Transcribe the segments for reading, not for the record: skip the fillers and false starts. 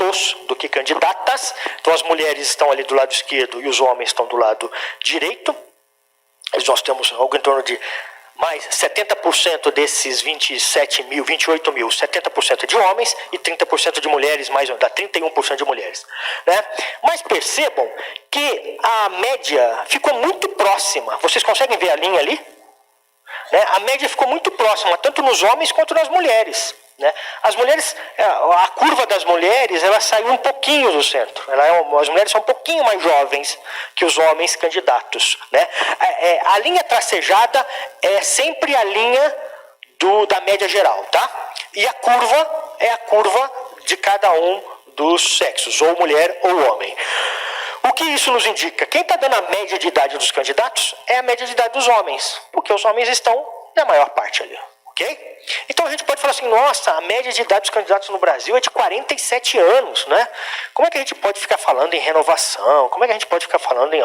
candidatos do que candidatas. Então as mulheres estão ali do lado esquerdo e os homens estão do lado direito. Nós temos algo em torno de mais 70% desses 27 mil, 28 mil, 70% de homens e 30% de mulheres, mais ou menos, dá 31% de mulheres. Né? Mas percebam que a média ficou muito próxima. Vocês conseguem ver a linha ali? Né? A média ficou muito próxima, tanto nos homens quanto nas mulheres. Né? As mulheres, a curva das mulheres, ela saiu um pouquinho do centro. As mulheres são um pouquinho mais jovens que os homens candidatos. Né? A linha tracejada é sempre a linha da média geral, tá? E a curva é a curva de cada um dos sexos, ou mulher ou homem. O que isso nos indica? Quem está dando a média de idade dos candidatos é a média de idade dos homens, porque os homens estão na maior parte ali. Okay? Então a gente pode falar assim, nossa, a média de idade dos candidatos no Brasil é de 47 anos, né? Como é que a gente pode ficar falando em renovação? Como é que a gente pode ficar falando em,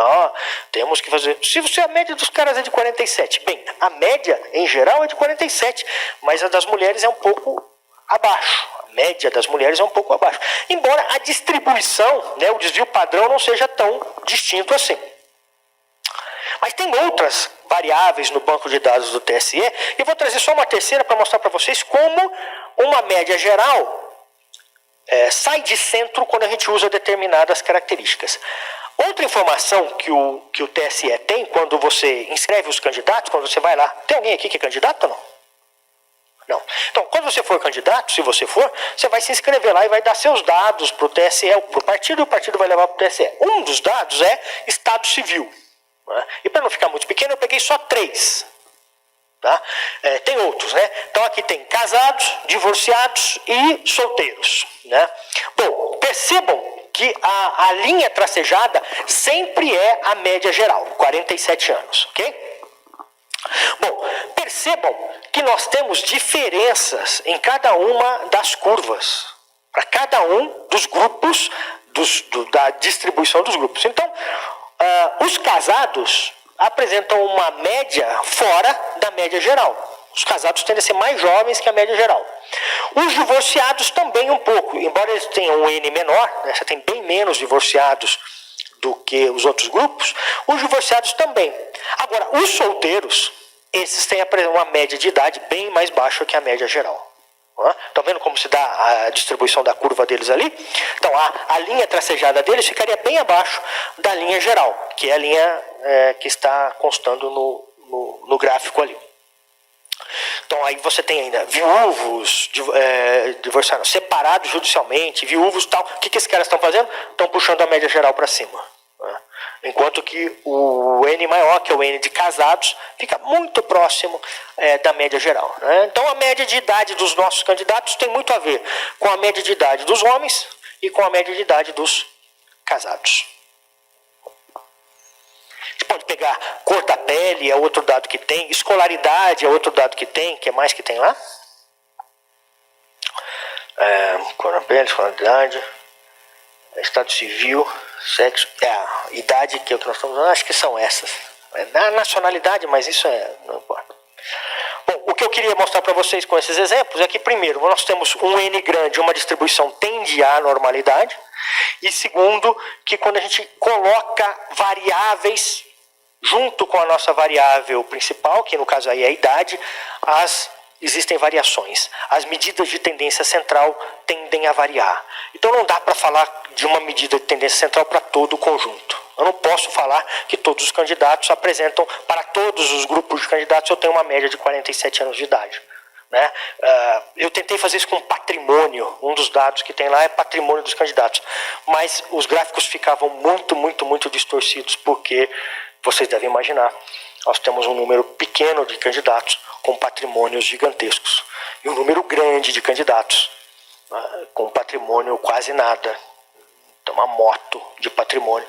temos que fazer... Se a média dos caras é de 47, bem, a média em geral é de 47, mas a das mulheres é um pouco abaixo. A média das mulheres é um pouco abaixo. Embora a distribuição, né, o desvio padrão não seja tão distinto assim. Mas tem outras variáveis no banco de dados do TSE, e eu vou trazer só uma terceira para mostrar para vocês como uma média geral sai de centro quando a gente usa determinadas características. Outra informação que o TSE tem quando você inscreve os candidatos, quando você vai lá... Tem alguém aqui que é candidato ou não? Não. Então, quando você for candidato, se você for, você vai se inscrever lá e vai dar seus dados para o TSE, para o partido, e o partido vai levar para o TSE. Um dos dados é Estado Civil. E para não ficar muito pequeno, eu peguei só 3. Tá? Tem outros, né? Então aqui tem casados, divorciados e solteiros. Né? Bom, percebam que a linha tracejada sempre é a média geral, 47 anos, ok? Bom, percebam que nós temos diferenças em cada uma das curvas, para cada um dos grupos, da distribuição dos grupos. Então, os casados apresentam uma média fora da média geral. Os casados tendem a ser mais jovens que a média geral. Os divorciados também um pouco, embora eles tenham um N menor, né, você tem bem menos divorciados do que os outros grupos, os divorciados também. Agora, os solteiros, esses têm uma média de idade bem mais baixa que a média geral. Estão vendo como se dá a distribuição da curva deles ali? Então, a linha tracejada deles ficaria bem abaixo da linha geral, que é a linha que está constando no gráfico ali. Então, aí você tem ainda viúvos, divorciados, separados judicialmente, viúvos e tal. O que esses caras estão fazendo? Estão puxando a média geral para cima. Enquanto que o N maior, que é o N de casados, fica muito próximo da média geral. Né? Então a média de idade dos nossos candidatos tem muito a ver com a média de idade dos homens e com a média de idade dos casados. A gente pode pegar cor da pele, é outro dado que tem, escolaridade é outro dado que tem, que mais que tem lá? Cor da pele, escolaridade, estado civil, sexo, idade, que é o que nós estamos falando, acho que são essas. Da nacionalidade, mas isso não importa. Bom, o que eu queria mostrar para vocês com esses exemplos é que, primeiro, nós temos um N grande, uma distribuição tende à normalidade, e segundo, que quando a gente coloca variáveis junto com a nossa variável principal, que no caso aí é a idade, existem variações. As medidas de tendência central tendem a variar. Então não dá para falar de uma medida de tendência central para todo o conjunto. Eu não posso falar que todos os candidatos apresentam, para todos os grupos de candidatos, eu tenho uma média de 47 anos de idade. Né? Eu tentei fazer isso com patrimônio, um dos dados que tem lá é patrimônio dos candidatos, mas os gráficos ficavam muito distorcidos, porque vocês devem imaginar, nós temos um número pequeno de candidatos com patrimônios gigantescos e um número grande de candidatos com patrimônio quase nada. Então, uma moto de patrimônio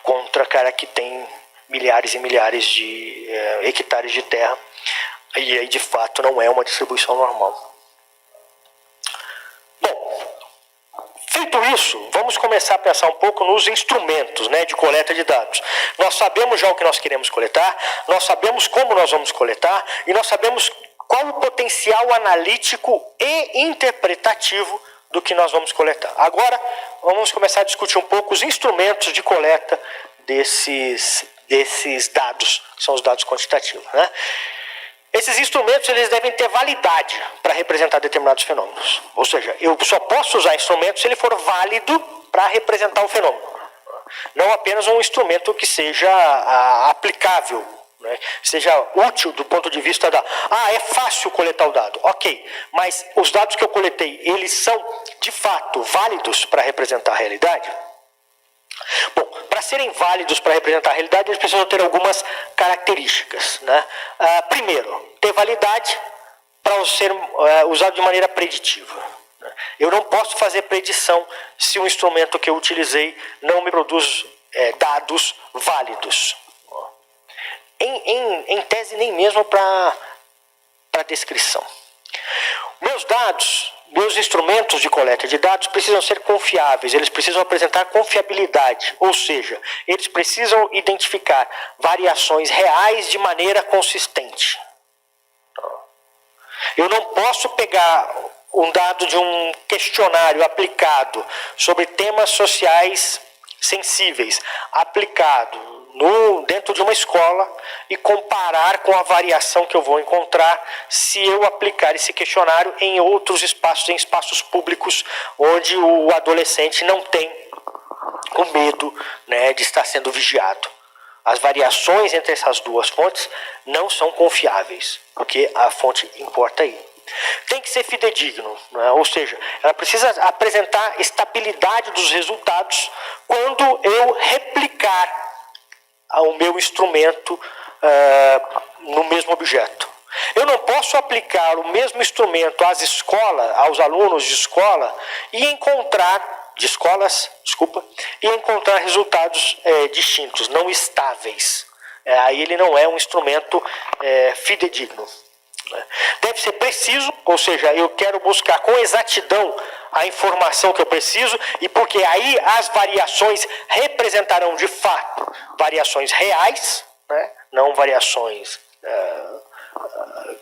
contra cara que tem milhares e milhares de hectares de terra. E aí, de fato, não é uma distribuição normal. Bom, feito isso, vamos começar a pensar um pouco nos instrumentos, né, de coleta de dados. Nós sabemos já o que nós queremos coletar, nós sabemos como nós vamos coletar e nós sabemos qual o potencial analítico e interpretativo do que nós vamos coletar. Agora, vamos começar a discutir um pouco os instrumentos de coleta desses dados, que são os dados quantitativos, né? Esses instrumentos eles devem ter validade para representar determinados fenômenos. Ou seja, eu só posso usar instrumentos se ele for válido para representar o fenômeno. Não apenas um instrumento que seja aplicável, né? Seja útil do ponto de vista é fácil coletar o dado. Ok, mas os dados que eu coletei, eles são de fato válidos para representar a realidade? Bom, para serem válidos para representar a realidade, eles precisam ter algumas características, né? Primeiro, ter validade para ser usado de maneira preditiva. Eu não posso fazer predição se o instrumento que eu utilizei não me produz dados válidos. Em tese, nem mesmo para descrição. Meus dados, meus instrumentos de coleta de dados precisam ser confiáveis, eles precisam apresentar confiabilidade, ou seja, eles precisam identificar variações reais de maneira consistente. Eu não posso pegar um dado de um questionário aplicado sobre temas sociais sensíveis, aplicado dentro de uma escola e comparar com a variação que eu vou encontrar se eu aplicar esse questionário em outros espaços, em espaços públicos, onde o adolescente não tem o medo, né, de estar sendo vigiado. As variações entre essas duas fontes não são confiáveis, porque a fonte importa aí. Tem que ser fidedigno, né? Ou seja, ela precisa apresentar estabilidade dos resultados quando eu replicar o meu instrumento no mesmo objeto. Eu não posso aplicar o mesmo instrumento às escolas, aos alunos de escola e encontrar resultados distintos, não estáveis. Aí ele não é um instrumento fidedigno. Deve ser preciso, ou seja, eu quero buscar com exatidão a informação que eu preciso, e porque aí as variações representarão de fato variações reais, né? Não variações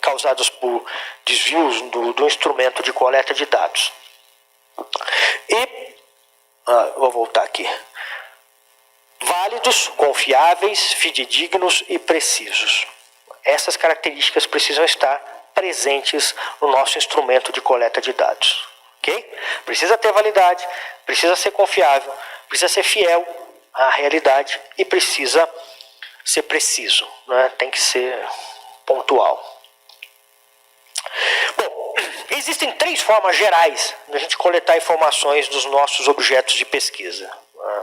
causadas por desvios do instrumento de coleta de dados. E vou voltar aqui. Válidos, confiáveis, fidedignos e precisos. Essas características precisam estar presentes no nosso instrumento de coleta de dados. Ok? Precisa ter validade, precisa ser confiável, precisa ser fiel à realidade e precisa ser preciso, né? Tem que ser pontual. Bom, existem 3 formas gerais de a gente coletar informações dos nossos objetos de pesquisa, né?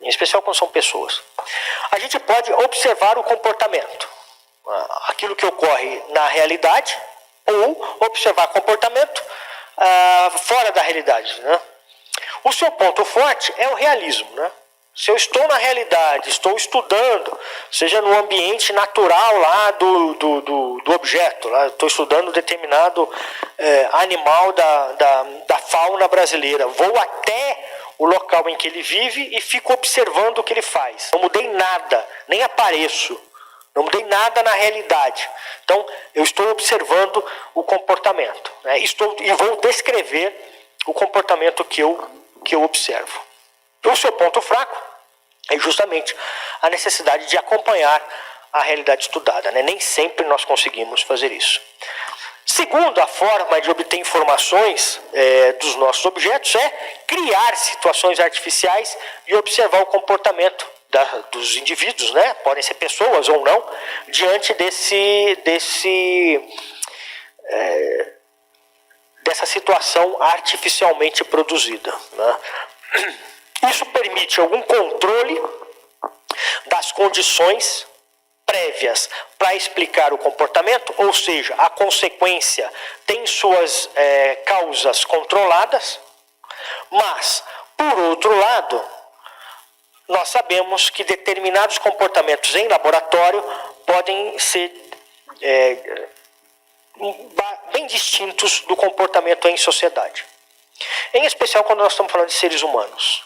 Em especial quando são pessoas. A gente pode observar o comportamento, aquilo que ocorre na realidade, ou observar comportamento fora da realidade, né? O seu ponto forte é o realismo, né? Se eu estou na realidade, estou estudando, seja no ambiente natural lá do objeto, lá, estou estudando determinado animal da fauna brasileira, vou até o local em que ele vive e fico observando o que ele faz. Não mudei nada, nem apareço. Não mudei nada na realidade. Então, eu estou observando o comportamento, né? E vou descrever o comportamento que eu observo. O seu ponto fraco é justamente a necessidade de acompanhar a realidade estudada, né? Nem sempre nós conseguimos fazer isso. Segundo, a forma de obter informações dos nossos objetos é criar situações artificiais e observar o comportamento dos indivíduos, né? Podem ser pessoas ou não, diante dessa situação artificialmente produzida, né? Isso permite algum controle das condições prévias para explicar o comportamento, ou seja, a consequência tem suas causas controladas, mas, por outro lado, nós sabemos que determinados comportamentos em laboratório podem ser bem distintos do comportamento em sociedade. Em especial quando nós estamos falando de seres humanos.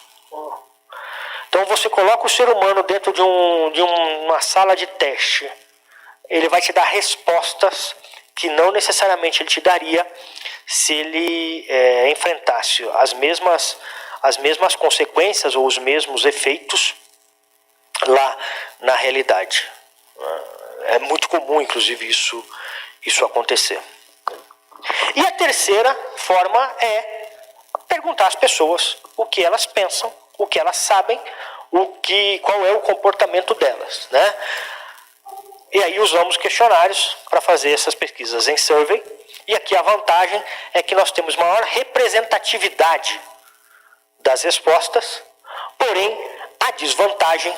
Então você coloca o ser humano dentro de uma sala de teste, ele vai te dar respostas que não necessariamente ele te daria se ele enfrentasse as mesmas consequências ou os mesmos efeitos lá na realidade. É muito comum, inclusive, isso acontecer. E a terceira forma é perguntar às pessoas o que elas pensam, o que elas sabem, qual é o comportamento delas, né? E aí usamos questionários para fazer essas pesquisas em survey. E aqui a vantagem é que nós temos maior representatividade das respostas, porém a desvantagem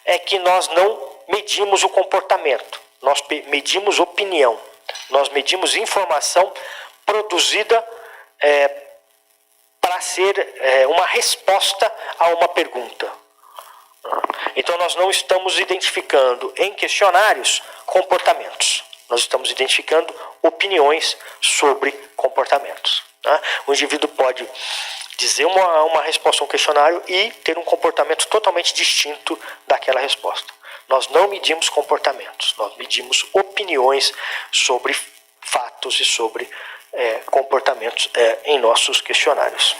é que nós não medimos o comportamento, nós medimos opinião, nós medimos informação produzida para ser uma resposta a uma pergunta. Então nós não estamos identificando em questionários comportamentos, nós estamos identificando opiniões sobre comportamentos. Tá? O indivíduo pode dizer uma resposta a um questionário e ter um comportamento totalmente distinto daquela resposta. Nós não medimos comportamentos, nós medimos opiniões sobre fatos e sobre comportamentos em nossos questionários.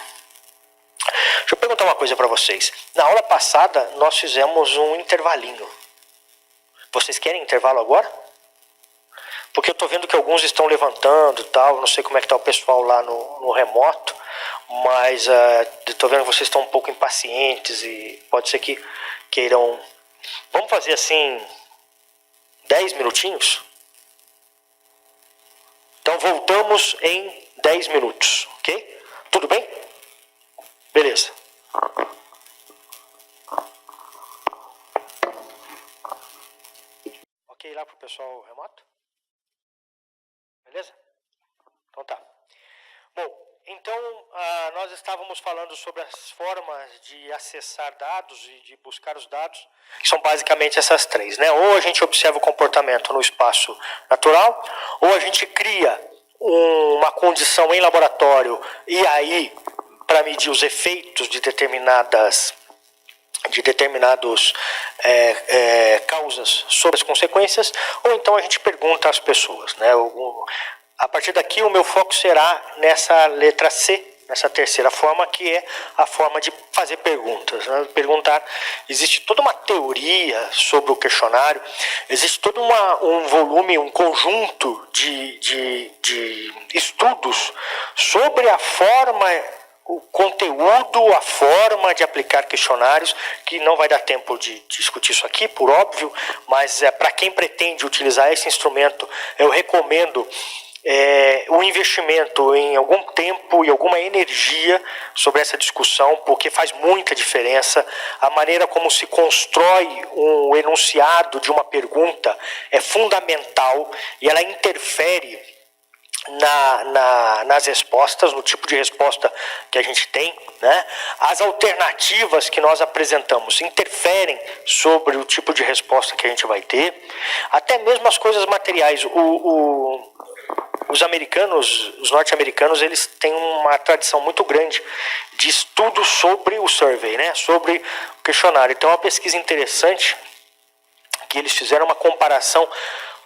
Deixa eu perguntar uma coisa para vocês. Na aula passada nós fizemos um intervalinho. Vocês querem intervalo agora? Porque eu estou vendo que alguns estão levantando e tal, não sei como é que está o pessoal lá no remoto, mas estou vendo que vocês estão um pouco impacientes e pode ser que queiram... Vamos fazer assim 10 minutinhos? Então voltamos em 10 minutos, ok? Tudo bem? Beleza. Ok lá para o pessoal remoto? Beleza? Então tá. Bom, então nós estávamos falando sobre as formas de acessar dados e de buscar os dados, que são basicamente essas três, né? Ou a gente observa o comportamento no espaço natural, ou a gente cria uma condição em laboratório e aí para medir os efeitos de determinadas causas sobre as consequências, ou então a gente pergunta às pessoas, né? A partir daqui o meu foco será nessa letra C, nessa terceira forma, que é a forma de fazer perguntas, né? Perguntar, existe toda uma teoria sobre o questionário, existe todo um volume, um conjunto de estudos sobre a forma, o conteúdo, a forma de aplicar questionários, que não vai dar tempo de discutir isso aqui, por óbvio, mas para quem pretende utilizar esse instrumento, eu recomendo o investimento em algum tempo e alguma energia sobre essa discussão, porque faz muita diferença. A maneira como se constrói um enunciado de uma pergunta é fundamental e ela interfere nas respostas, no tipo de resposta que a gente tem, né? As alternativas que nós apresentamos interferem sobre o tipo de resposta que a gente vai ter, até mesmo as coisas materiais. Os norte-americanos, eles têm uma tradição muito grande de estudo sobre o survey, né? Sobre o questionário. Então é uma pesquisa interessante que eles fizeram uma comparação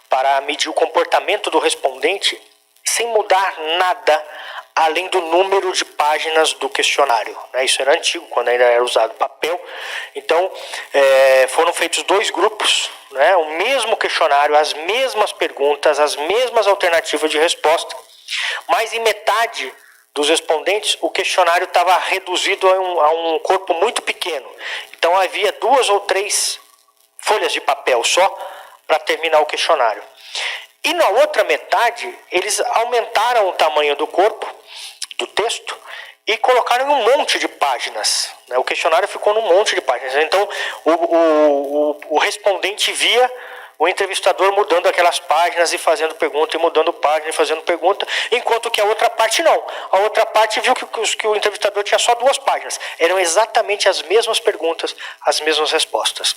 para medir o comportamento do respondente sem mudar nada além do número de páginas do questionário. Isso era antigo, quando ainda era usado papel. Então, foram feitos 2 grupos, né? O mesmo questionário, as mesmas perguntas, as mesmas alternativas de resposta, mas em metade dos respondentes, o questionário estava reduzido a um corpo muito pequeno. Então, havia 2 ou 3 folhas de papel só para terminar o questionário. E na outra metade, eles aumentaram o tamanho do corpo, do texto, e colocaram em um monte de páginas. O questionário ficou num monte de páginas. Então, o respondente via o entrevistador mudando aquelas páginas e fazendo pergunta, e mudando página e fazendo pergunta, enquanto que a outra parte não. A outra parte viu que o entrevistador tinha só 2 páginas. Eram exatamente as mesmas perguntas, as mesmas respostas.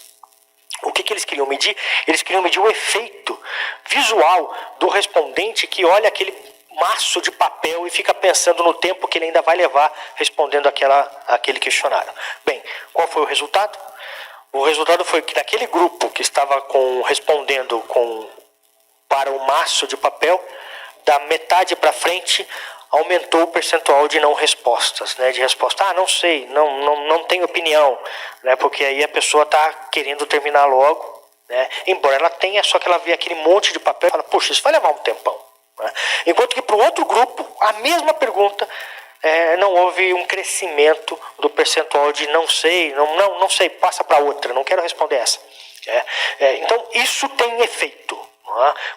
O que eles queriam medir? Eles queriam medir o efeito visual do respondente que olha aquele maço de papel e fica pensando no tempo que ele ainda vai levar respondendo aquele questionário. Bem, qual foi o resultado? O resultado foi que naquele grupo que estava respondendo para o maço de papel, da metade para frente, aumentou o percentual de não respostas, né? De resposta, não sei, não tenho opinião, né? Porque aí a pessoa está querendo terminar logo, né? Embora ela tenha, só que ela vê aquele monte de papel e fala, puxa, isso vai levar um tempão, né? Enquanto que para o outro grupo, a mesma pergunta, não houve um crescimento do percentual de não sei, não sei, passa para outra, não quero responder essa. Então, isso tem efeito.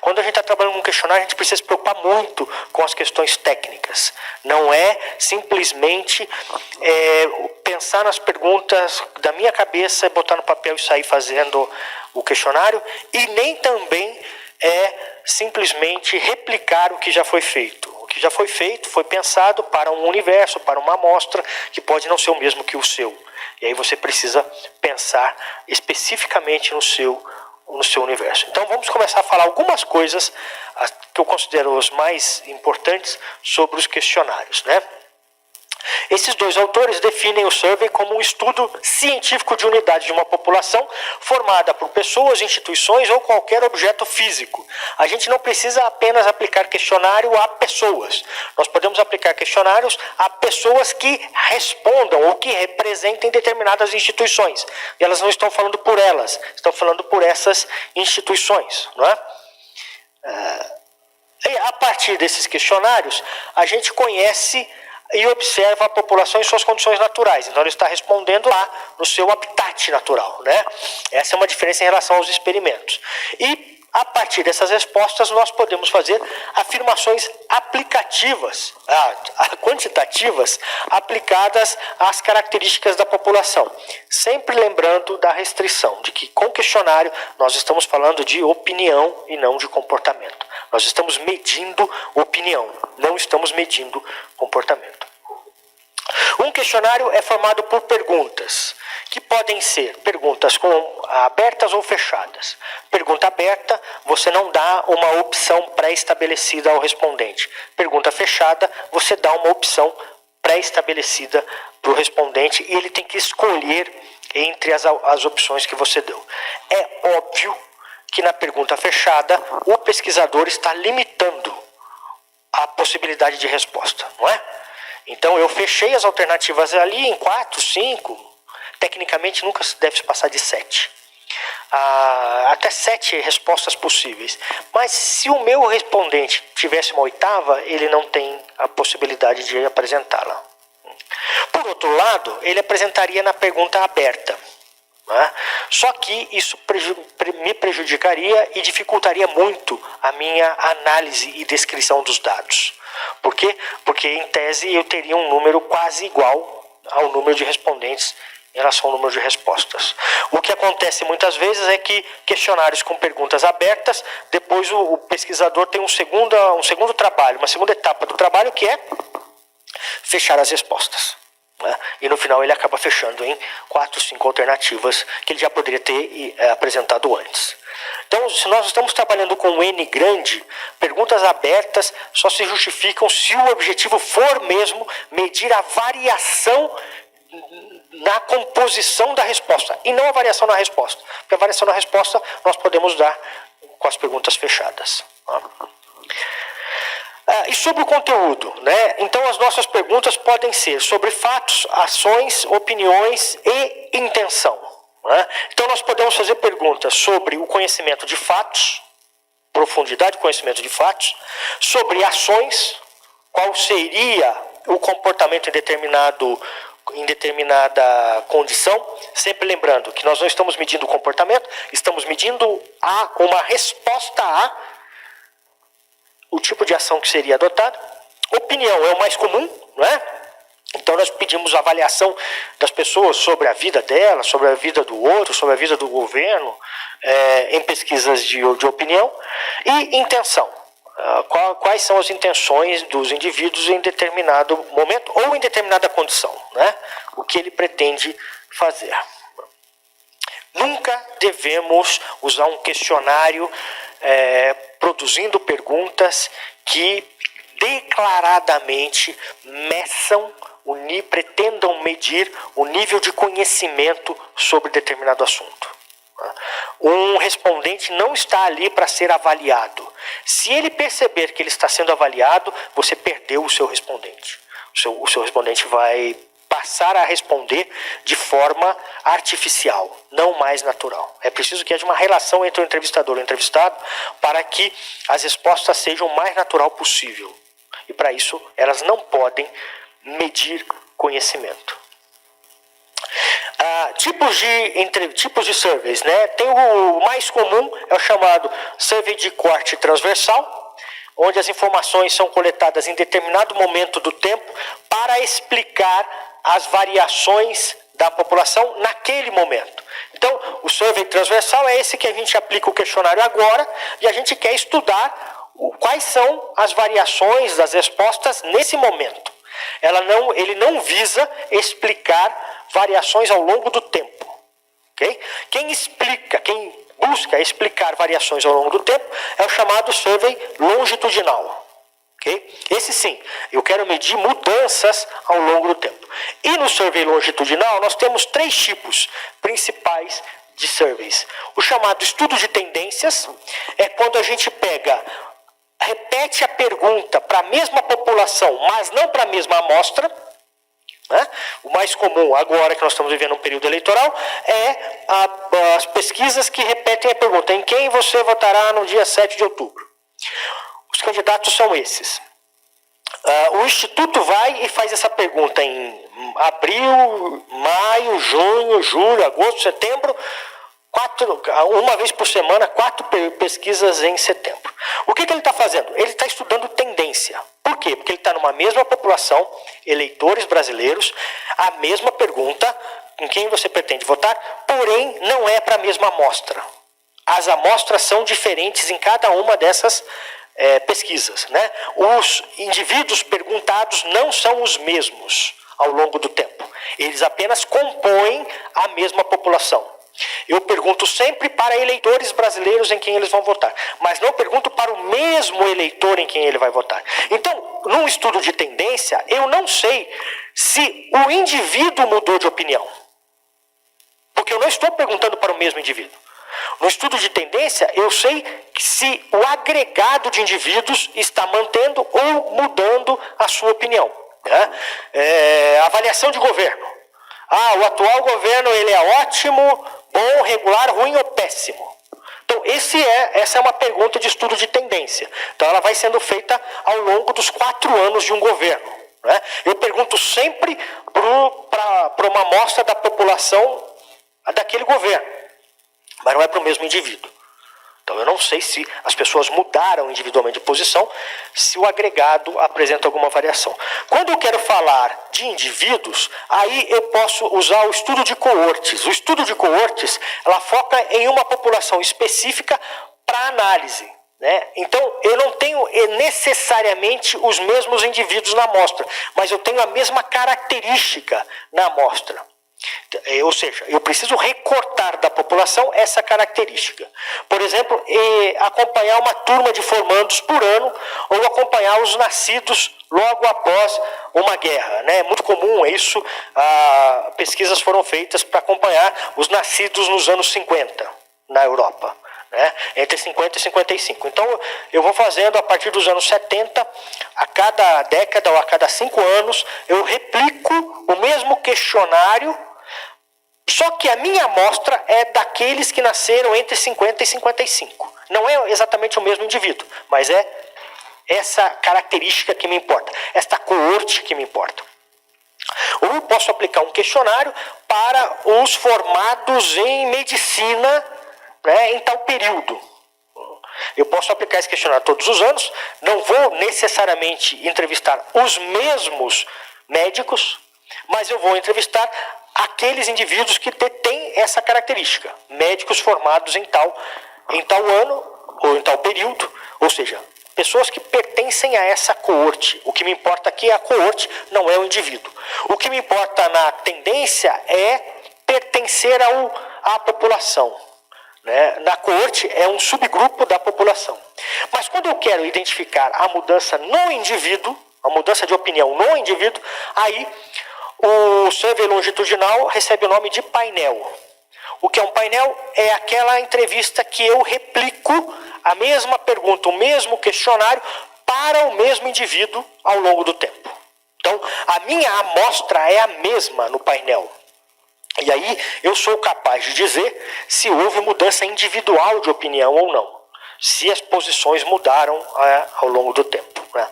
Quando a gente está trabalhando com um questionário, a gente precisa se preocupar muito com as questões técnicas. Não é simplesmente pensar nas perguntas da minha cabeça, botar no papel e sair fazendo o questionário, e nem também simplesmente replicar o que já foi feito. O que já foi feito foi pensado para um universo, para uma amostra, que pode não ser o mesmo que o seu. E aí você precisa pensar especificamente no seu universo. Então vamos começar a falar algumas coisas que eu considero as mais importantes sobre os questionários, né? Esses dois autores definem o survey como um estudo científico de unidade de uma população formada por pessoas, instituições ou qualquer objeto físico. A gente não precisa apenas aplicar questionário a pessoas. Nós podemos aplicar questionários a pessoas que respondam ou que representem determinadas instituições. E elas não estão falando por elas, estão falando por essas instituições, não é? E a partir desses questionários, a gente conhece e observa a população em suas condições naturais. Então ele está respondendo lá no seu habitat natural, né? Essa é uma diferença em relação aos experimentos. E a partir dessas respostas nós podemos fazer afirmações aplicativas, quantitativas, aplicadas às características da população. Sempre lembrando da restrição, de que com questionário nós estamos falando de opinião e não de comportamento. Nós estamos medindo opinião, não estamos medindo comportamento. Um questionário é formado por perguntas, que podem ser perguntas abertas ou fechadas. Pergunta aberta, você não dá uma opção pré-estabelecida ao respondente. Pergunta fechada, você dá uma opção pré-estabelecida para o respondente e ele tem que escolher entre as opções que você deu. É óbvio que na pergunta fechada, o pesquisador está limitando a possibilidade de resposta, não é? Então eu fechei as alternativas ali em 4, 5, tecnicamente nunca deve se passar de 7. Até 7 respostas possíveis. Mas se o meu respondente tivesse uma 8ª, ele não tem a possibilidade de apresentá-la. Por outro lado, ele apresentaria na pergunta aberta. Só que isso me prejudicaria e dificultaria muito a minha análise e descrição dos dados. Por quê? Porque em tese eu teria um número quase igual ao número de respondentes em relação ao número de respostas. O que acontece muitas vezes é que questionários com perguntas abertas, depois o pesquisador tem um segundo trabalho, uma segunda etapa do trabalho, que é fechar as respostas. E no final ele acaba fechando em 4, 5 alternativas que ele já poderia ter apresentado antes. Então, se nós estamos trabalhando com um N grande, perguntas abertas só se justificam se o objetivo for mesmo medir a variação na composição da resposta e não a variação na resposta. Porque a variação na resposta nós podemos dar com as perguntas fechadas. E sobre o conteúdo, né? Então as nossas perguntas podem ser sobre fatos, ações, opiniões e intenção, né? Então nós podemos fazer perguntas sobre o conhecimento de fatos, profundidade do conhecimento de fatos, sobre ações, qual seria o comportamento em determinada condição, sempre lembrando que nós não estamos medindo o comportamento, estamos medindo uma resposta a o tipo de ação que seria adotada. Opinião é o mais comum, não é? Então nós pedimos avaliação das pessoas sobre a vida delas, sobre a vida do outro, sobre a vida do governo, em pesquisas de opinião. E intenção. Quais são as intenções dos indivíduos em determinado momento ou em determinada condição, né? O que ele pretende fazer. Nunca devemos usar um questionário produzindo perguntas que declaradamente pretendam medir o nível de conhecimento sobre determinado assunto. Um respondente não está ali para ser avaliado. Se ele perceber que ele está sendo avaliado, você perdeu o seu respondente. O seu respondente vai passar a responder de forma artificial, não mais natural. É preciso que haja uma relação entre o entrevistador e o entrevistado para que as respostas sejam o mais natural possível. E para isso, elas não podem medir conhecimento. Tipos de surveys, né? Tem o mais comum, é o chamado survey de corte transversal, onde as informações são coletadas em determinado momento do tempo para explicar as variações da população naquele momento. Então, o survey transversal é esse que a gente aplica o questionário agora e a gente quer estudar quais são as variações das respostas nesse momento. Ele não visa explicar variações ao longo do tempo. Okay? Quem busca explicar variações ao longo do tempo é o chamado survey longitudinal. Okay? Esse sim, eu quero medir mudanças ao longo do tempo. E no survey longitudinal nós temos 3 tipos principais de surveys. O chamado estudo de tendências é quando a gente repete a pergunta para a mesma população, mas não para a mesma amostra. Né? O mais comum agora que nós estamos vivendo um período eleitoral é as pesquisas que repetem a pergunta: em quem você votará no dia 7 de outubro? Os candidatos são esses. O Instituto vai e faz essa pergunta em abril, maio, junho, julho, agosto, setembro, uma vez por semana, 4 pesquisas em setembro. O que ele está fazendo? Ele está estudando tendência. Por quê? Porque ele está numa mesma população, eleitores brasileiros, a mesma pergunta, em quem você pretende votar, porém não é para a mesma amostra. As amostras são diferentes em cada uma dessas pesquisas. Né? Os indivíduos perguntados não são os mesmos ao longo do tempo. Eles apenas compõem a mesma população. Eu pergunto sempre para eleitores brasileiros em quem eles vão votar, mas não pergunto para o mesmo eleitor em quem ele vai votar. Então, num estudo de tendência, eu não sei se o indivíduo mudou de opinião, porque eu não estou perguntando para o mesmo indivíduo. No estudo de tendência, eu sei se o agregado de indivíduos está mantendo ou mudando a sua opinião. Né? Avaliação de governo. O atual governo ele é ótimo, bom, regular, ruim ou péssimo? Então, essa é uma pergunta de estudo de tendência. Então, ela vai sendo feita ao longo dos 4 anos de um governo. Né? Eu pergunto sempre para uma amostra da população daquele governo, mas não é para o mesmo indivíduo. Então, eu não sei se as pessoas mudaram individualmente de posição, se o agregado apresenta alguma variação. Quando eu quero falar de indivíduos, aí eu posso usar o estudo de coortes. O estudo de coortes, ela foca em uma população específica para análise. Né? Então, eu não tenho necessariamente os mesmos indivíduos na amostra, mas eu tenho a mesma característica na amostra. Ou seja, eu preciso recortar da população essa característica. Por exemplo, acompanhar uma turma de formandos por ano ou acompanhar os nascidos logo após uma guerra. Né? É muito comum isso. Pesquisas foram feitas para acompanhar os nascidos nos anos 50 na Europa. Né? Entre 50 e 55. Então, eu vou fazendo a partir dos anos 70, a cada década ou a cada 5 anos, eu replico o mesmo questionário. Só que a minha amostra é daqueles que nasceram entre 50 e 55. Não é exatamente o mesmo indivíduo, mas é essa característica que me importa, esta coorte que me importa. Ou eu posso aplicar um questionário para os formados em medicina, né, em tal período. Eu posso aplicar esse questionário todos os anos, não vou necessariamente entrevistar os mesmos médicos, mas eu vou entrevistar aqueles indivíduos que têm essa característica, médicos formados em tal ano ou em tal período, ou seja, pessoas que pertencem a essa coorte. O que me importa aqui é a coorte, não é o indivíduo. O que me importa na tendência é pertencer à população. Né? Na coorte é um subgrupo da população. Mas quando eu quero identificar a mudança no indivíduo, a mudança de opinião no indivíduo, aí o survey longitudinal recebe o nome de painel. O que é um painel? É aquela entrevista que eu replico a mesma pergunta, o mesmo questionário para o mesmo indivíduo ao longo do tempo. Então, a minha amostra é a mesma no painel. E aí eu sou capaz de dizer se houve mudança individual de opinião ou não. Se as posições mudaram ao longo do tempo. Né?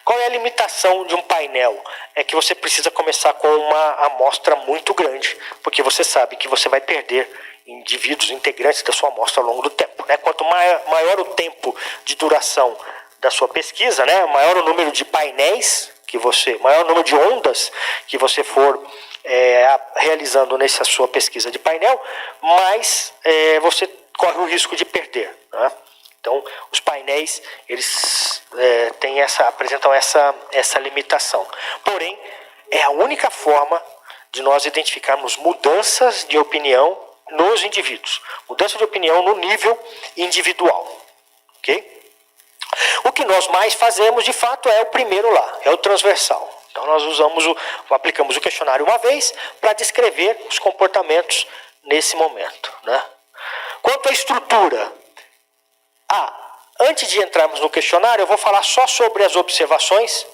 Qual é a limitação de um painel? É que você precisa começar com uma amostra muito grande, porque você sabe que você vai perder indivíduos integrantes da sua amostra ao longo do tempo. Né? Quanto maior o tempo de duração da sua pesquisa, né? Maior o número de painéis maior o número de ondas que você for realizando nessa sua pesquisa de painel, mais você corre o risco de perder. Né? Então, os painéis eles apresentam essa limitação. Porém, é a única forma de nós identificarmos mudanças de opinião nos indivíduos. Mudança de opinião no nível individual. Ok? O que nós mais fazemos, de fato, é o primeiro lá, é o transversal. Então, nós aplicamos o questionário uma vez para descrever os comportamentos nesse momento. Né? Quanto à estrutura, antes de entrarmos no questionário, eu vou falar só sobre as observações,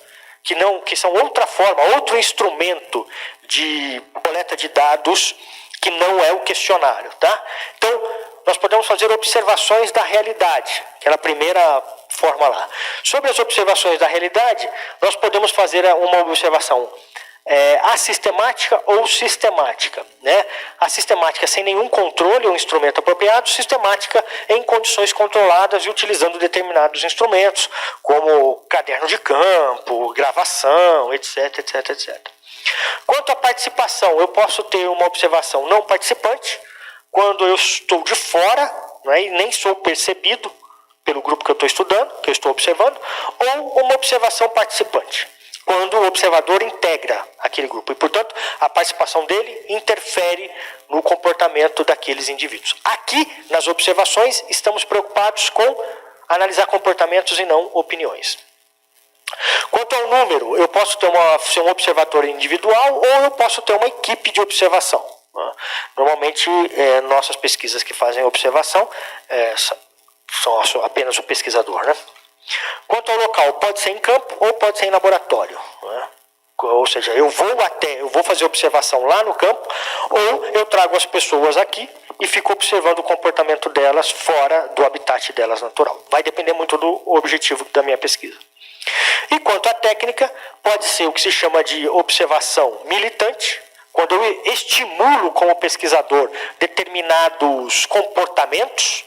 que são outra forma, outro instrumento de coleta de dados que não é o questionário. Tá? Então, nós podemos fazer observações da realidade, aquela primeira forma lá. Sobre as observações da realidade, nós podemos fazer uma observação assistemática ou sistemática. Né? A sistemática sem nenhum controle ou instrumento apropriado, sistemática em condições controladas e utilizando determinados instrumentos, como caderno de campo, gravação, etc, etc, etc. Quanto à participação, eu posso ter uma observação não participante, quando eu estou de fora, né, e nem sou percebido pelo grupo que eu estou estudando, que eu estou observando, ou uma observação participante, quando o observador integra aquele grupo e, portanto, a participação dele interfere no comportamento daqueles indivíduos. Aqui, nas observações, estamos preocupados com analisar comportamentos e não opiniões. Quanto ao número, eu posso ser um observador individual ou eu posso ter uma equipe de observação. Normalmente, nossas pesquisas que fazem observação são apenas o pesquisador. Né? Quanto ao local, pode ser em campo ou pode ser em laboratório. Né? Ou seja, eu vou fazer observação lá no campo, ou eu trago as pessoas aqui e fico observando o comportamento delas fora do habitat delas natural. Vai depender muito do objetivo da minha pesquisa. E quanto à técnica, pode ser o que se chama de observação militante, quando eu estimulo como pesquisador determinados comportamentos,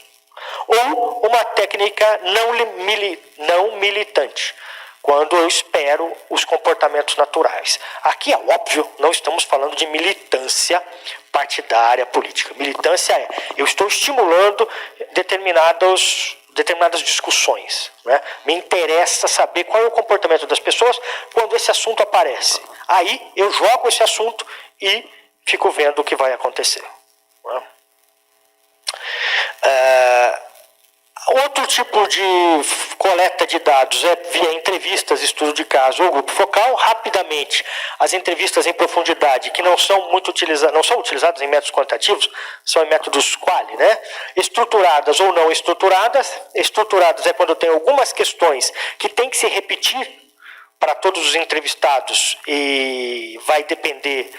ou uma técnica não militante, quando eu espero os comportamentos naturais. Aqui é óbvio, não estamos falando de militância partidária política. Militância eu estou estimulando determinadas discussões. Né? Me interessa saber qual é o comportamento das pessoas quando esse assunto aparece. Aí eu jogo esse assunto e fico vendo o que vai acontecer. Né? Outro tipo de coleta de dados é via entrevistas, estudo de caso ou grupo focal. Rapidamente, as entrevistas em profundidade, que não são utilizadas em métodos quantitativos, são em métodos quali, né? Estruturadas ou não estruturadas. Estruturadas é quando tem algumas questões que tem que se repetir para todos os entrevistados e vai depender,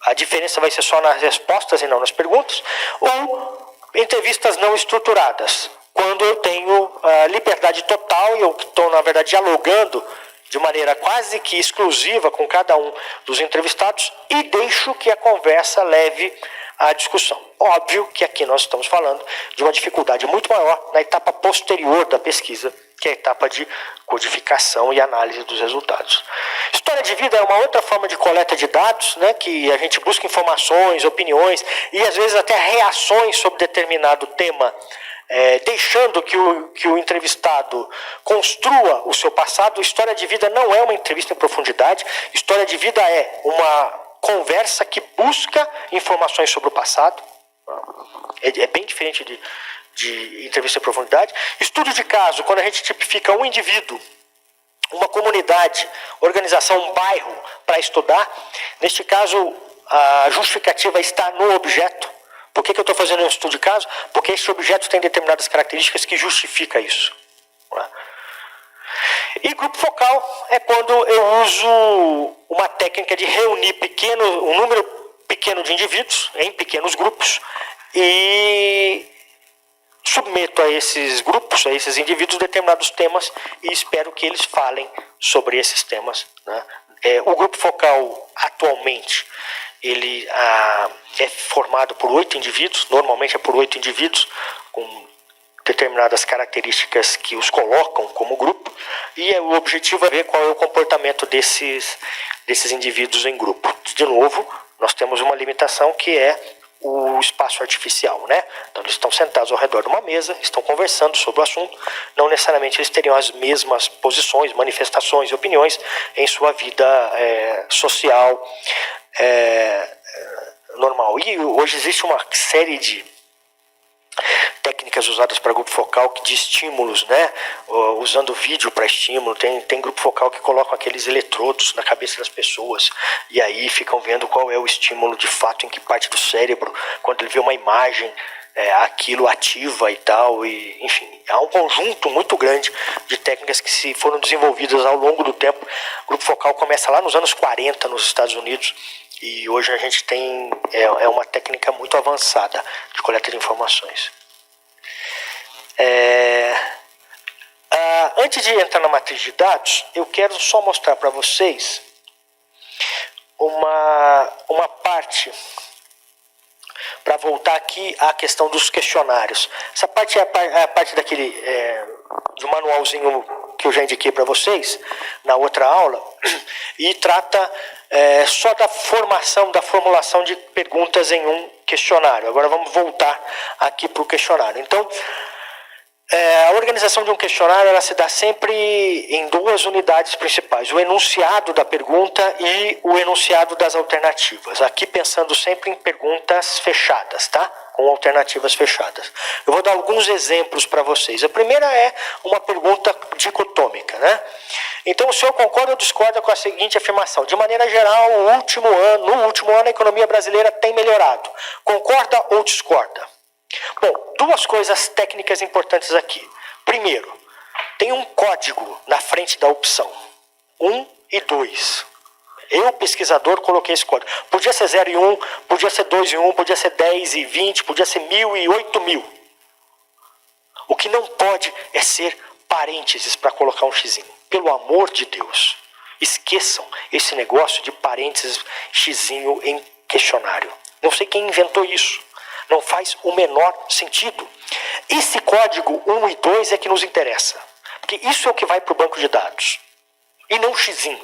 a diferença vai ser só nas respostas e não nas perguntas. Ou entrevistas não estruturadas, quando eu tenho liberdade total e eu estou, na verdade, dialogando de maneira quase que exclusiva com cada um dos entrevistados e deixo que a conversa leve à discussão. Óbvio que aqui nós estamos falando de uma dificuldade muito maior na etapa posterior da pesquisa, que é a etapa de codificação e análise dos resultados. História de vida é uma outra forma de coleta de dados, né, que a gente busca informações, opiniões e às vezes até reações sobre determinado tema, deixando que o entrevistado construa o seu passado. História de vida não é uma entrevista em profundidade. História de vida é uma conversa que busca informações sobre o passado. É bem diferente de entrevista em profundidade. Estudo de caso, quando a gente tipifica um indivíduo, uma comunidade, organização, um bairro para estudar. Neste caso, a justificativa está no objeto. Por que eu estou fazendo um estudo de caso? Porque esse objeto tem determinadas características que justifica isso. E grupo focal é quando eu uso uma técnica de reunir um número pequeno de indivíduos em pequenos grupos e submeto a esses grupos, a esses indivíduos, determinados temas e espero que eles falem sobre esses temas. Né? O grupo focal, atualmente, ele é formado por 8 indivíduos, normalmente é por 8 indivíduos, com determinadas características que os colocam como grupo, e o objetivo é ver qual é o comportamento desses indivíduos em grupo. De novo, nós temos uma limitação que é o espaço artificial, né? Então eles estão sentados ao redor de uma mesa, estão conversando sobre o assunto, não necessariamente eles teriam as mesmas posições, manifestações e opiniões em sua vida social normal. E hoje existe uma série de técnicas usadas para grupo focal de estímulos, né? Usando vídeo para estímulo. Tem grupo focal que colocam aqueles eletrodos na cabeça das pessoas e aí ficam vendo qual é o estímulo de fato, em que parte do cérebro, quando ele vê uma imagem, aquilo ativa e tal. E, enfim, há um conjunto muito grande de técnicas que foram desenvolvidas ao longo do tempo. O grupo focal começa lá nos anos 40 nos Estados Unidos e hoje a gente tem uma técnica muito avançada de coleta de informações. Antes de entrar na matriz de dados, eu quero só mostrar para vocês uma parte, para voltar aqui à questão dos questionários. Essa parte é a parte do manualzinho que eu já indiquei para vocês na outra aula, e trata só da formulação de perguntas em um questionário. Agora vamos voltar aqui para o questionário. Então, a organização de um questionário ela se dá sempre em 2 unidades principais: o enunciado da pergunta e o enunciado das alternativas. Aqui pensando sempre em perguntas fechadas, tá? Com alternativas fechadas. Eu vou dar alguns exemplos para vocês. A primeira é uma pergunta dicotômica, né? Então, o senhor concorda ou discorda com a seguinte afirmação? De maneira geral, no último ano a economia brasileira tem melhorado. Concorda ou discorda? Bom, 2 coisas técnicas importantes aqui. Primeiro, tem um código na frente da opção 1 e 2. Eu, pesquisador, coloquei esse código. Podia ser 0 e 1, podia ser 2 e 1, podia ser 10 e 20, podia ser 1000 e 8000. O que não pode é ser parênteses para colocar um xizinho. Pelo amor de Deus, esqueçam esse negócio de parênteses, xizinho em questionário. Não sei quem inventou isso. Não faz o menor sentido. Esse código 1 e 2 é que nos interessa. Porque isso é o que vai para o banco de dados. E não xizinho.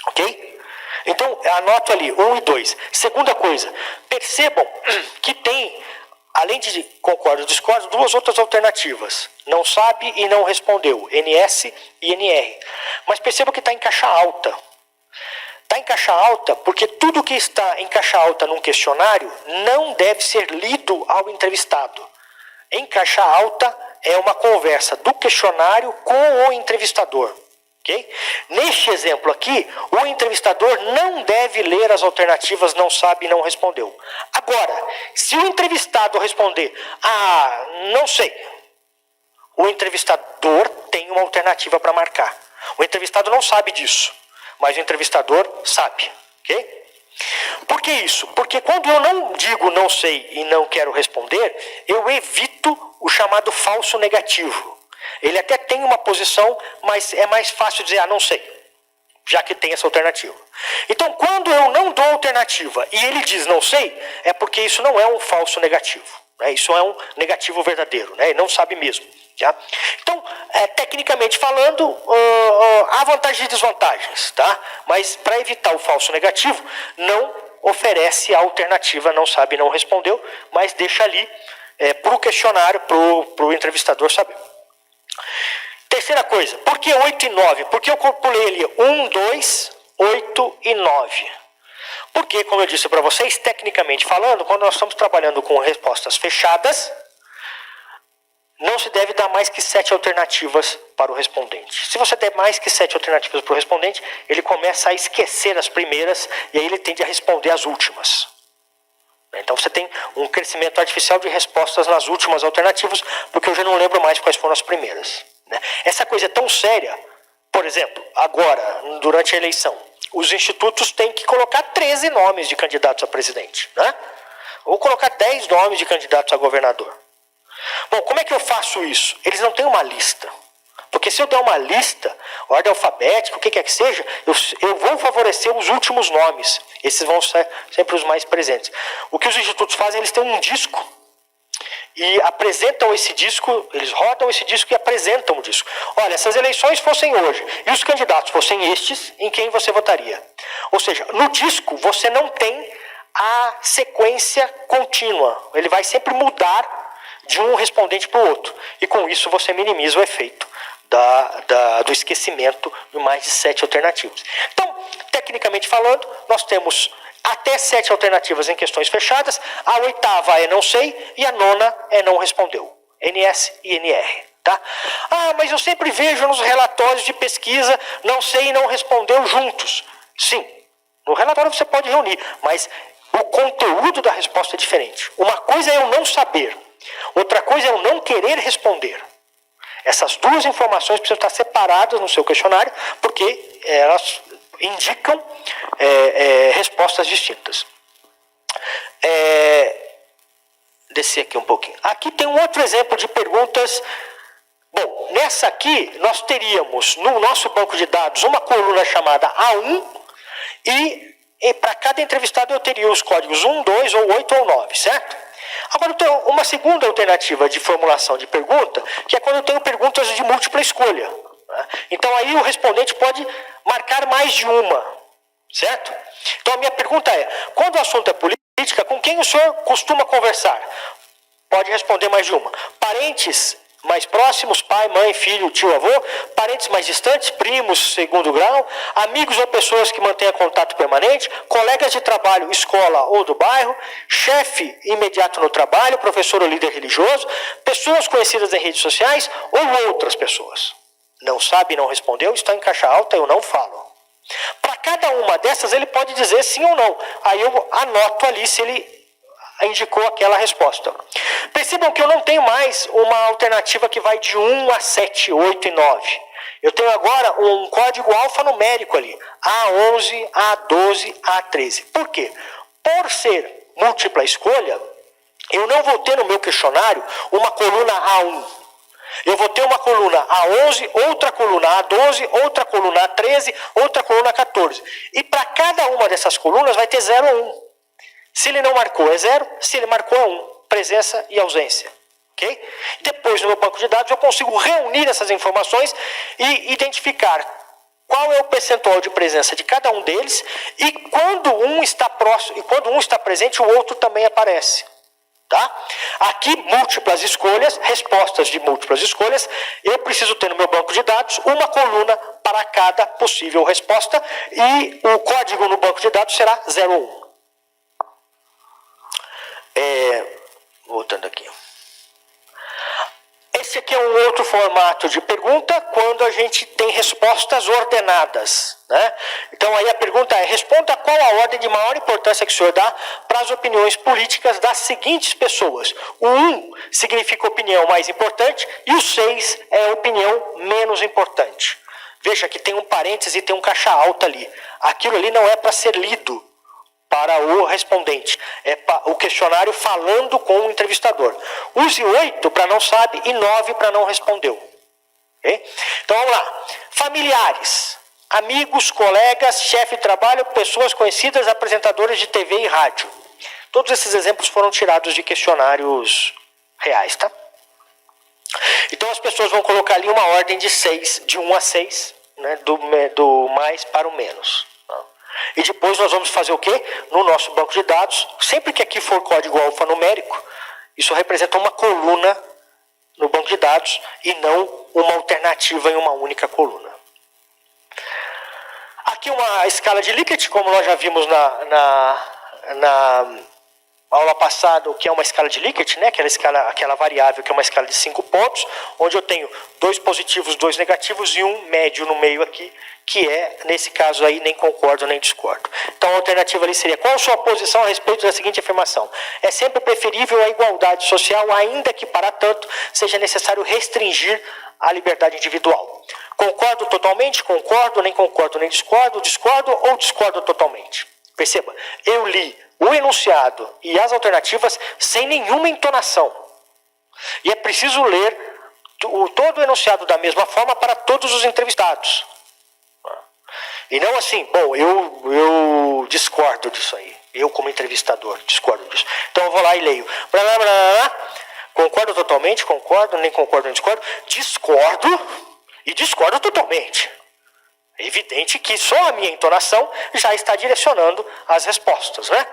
Ok? Então, anoto ali 1 e 2. Segunda coisa, percebam que tem, além de concordo ou discordo, 2 outras alternativas. Não sabe e não respondeu. NS e NR. Mas percebam que está em caixa alta. Está em caixa alta porque tudo que está em caixa alta num questionário não deve ser lido ao entrevistado. Em caixa alta é uma conversa do questionário com o entrevistador. Okay? Neste exemplo aqui, o entrevistador não deve ler as alternativas não sabe e não respondeu. Agora, se o entrevistado responder, não sei, o entrevistador tem uma alternativa para marcar. O entrevistado não sabe disso. Mas o entrevistador sabe, ok? Por que isso? Porque quando eu não digo não sei e não quero responder, eu evito o chamado falso negativo. Ele até tem uma posição, mas é mais fácil dizer, não sei, já que tem essa alternativa. Então, quando eu não dou alternativa e ele diz não sei, é porque isso não é um falso negativo. Né? Isso é um negativo verdadeiro, né? Ele não sabe mesmo. Tá? Então, tecnicamente falando, há vantagens e desvantagens, tá? Mas para evitar o falso negativo, não oferece a alternativa não sabe, não respondeu, mas deixa ali para o questionário, para o entrevistador saber. Terceira coisa, por que 8 e 9? Porque eu pulei ali 1, 2, 8 e 9. Porque, como eu disse para vocês, tecnicamente falando, quando nós estamos trabalhando com respostas fechadas, não se deve dar mais que 7 alternativas para o respondente. Se você der mais que 7 alternativas para o respondente, ele começa a esquecer as primeiras e aí ele tende a responder as últimas. Então você tem um crescimento artificial de respostas nas últimas alternativas, porque eu já não lembro mais quais foram as primeiras. Essa coisa é tão séria, por exemplo, agora, durante a eleição, os institutos têm que colocar 13 nomes de candidatos a presidente, né? Ou colocar 10 nomes de candidatos a governador. Bom, como é que eu faço isso? Eles não têm uma lista. Porque se eu der uma lista, ordem alfabética, o que quer que seja, eu vou favorecer os últimos nomes. Esses vão ser sempre os mais presentes. O que os institutos fazem, eles têm um disco e apresentam esse disco, eles rodam esse disco e apresentam o disco. Olha, se as eleições fossem hoje e os candidatos fossem estes, em quem você votaria? Ou seja, no disco você não tem a sequência contínua. Ele vai sempre mudar de um respondente para o outro. E com isso você minimiza o efeito do esquecimento de mais de 7 alternativas. Então, tecnicamente falando, nós temos até 7 alternativas em questões fechadas. A 8ª é não sei e a 9ª é não respondeu. NS e NR. Tá? Ah, mas eu sempre vejo nos relatórios de pesquisa não sei e não respondeu juntos. Sim, no relatório você pode reunir, mas o conteúdo da resposta é diferente. Uma coisa é eu não saber, outra coisa é eu não querer responder. Essas duas informações precisam estar separadas no seu questionário, porque elas indicam respostas distintas. Descer aqui um pouquinho. Aqui tem um outro exemplo de perguntas. Bom, nessa aqui nós teríamos no nosso banco de dados uma coluna chamada A1 e para cada entrevistado eu teria os códigos 1, 2 ou 8 ou 9, certo? Agora eu tenho uma segunda alternativa de formulação de pergunta, que é quando eu tenho perguntas de múltipla escolha. Né? Então aí o respondente pode marcar mais de uma, certo? Então a minha pergunta é, quando o assunto é política, com quem o senhor costuma conversar? Pode responder mais de uma. Parentes mais próximos, pai, mãe, filho, tio, avô, parentes mais distantes, primos, segundo grau, amigos ou pessoas que mantenham contato permanente, colegas de trabalho, escola ou do bairro, chefe imediato no trabalho, professor ou líder religioso, pessoas conhecidas em redes sociais ou outras pessoas. Não sabe, não respondeu, está em caixa alta, eu não falo. Para cada uma dessas ele pode dizer sim ou não. Aí eu anoto ali se ele indicou aquela resposta. Percebam que eu não tenho mais uma alternativa que vai de 1 a 7, 8 e 9. Eu tenho agora um código alfanumérico ali. A11, A12, A13. Por quê? Por ser múltipla escolha, eu não vou ter no meu questionário uma coluna A1. Eu vou ter uma coluna A11, outra coluna A12, outra coluna A13, outra coluna A14. E para cada uma dessas colunas vai ter 0 ou 1. Se ele não marcou é 0, se ele marcou é 1. Presença e ausência. Okay? Depois, no meu banco de dados, eu consigo reunir essas informações e identificar qual é o percentual de presença de cada um deles e quando um está próximo e quando um está presente, o outro também aparece. Tá? Aqui, múltiplas escolhas, respostas de múltiplas escolhas, eu preciso ter no meu banco de dados uma coluna para cada possível resposta e o código no banco de dados será 01. Voltando aqui. Esse aqui é um outro formato de pergunta quando a gente tem respostas ordenadas. Né? Então aí a pergunta é, responda qual a ordem de maior importância que o senhor dá para as opiniões políticas das seguintes pessoas. O 1 significa opinião mais importante e o 6 é opinião menos importante. Veja que tem um parêntese e tem um caixa alta ali. Aquilo ali não é para ser lido para o respondente. É o questionário falando com o entrevistador. Use 8 para não sabe e 9 para não respondeu. Okay? Então vamos lá. Familiares, amigos, colegas, chefe de trabalho, pessoas conhecidas, apresentadores de TV e rádio. Todos esses exemplos foram tirados de questionários reais, tá? Então as pessoas vão colocar ali uma ordem de 6, de 1 a 6, né, do mais para o menos. E depois nós vamos fazer o quê? No nosso banco de dados, sempre que aqui for código alfanumérico, isso representa uma coluna no banco de dados e não uma alternativa em uma única coluna. Aqui uma escala de Likert, como nós já vimos na aula passada, o que é uma escala de Likert, né? Aquela variável que é uma escala de 5 pontos, onde eu tenho 2 positivos, 2 negativos e um médio no meio aqui, que é, nesse caso aí, nem concordo nem discordo. Então a alternativa ali seria: qual a sua posição a respeito da seguinte afirmação? É sempre preferível a igualdade social, ainda que para tanto seja necessário restringir a liberdade individual. Concordo totalmente, concordo, nem concordo, nem discordo, discordo ou discordo totalmente. Perceba, eu li o enunciado e as alternativas sem nenhuma entonação. E é preciso ler todo o enunciado da mesma forma para todos os entrevistados. E não assim, bom, eu discordo disso aí. Eu, como entrevistador, discordo disso. Então eu vou lá e leio. Blá, blá, blá, blá. Concordo totalmente, concordo, nem concordo, nem discordo. Discordo e discordo totalmente. É evidente que só a minha entonação já está direcionando as respostas, né?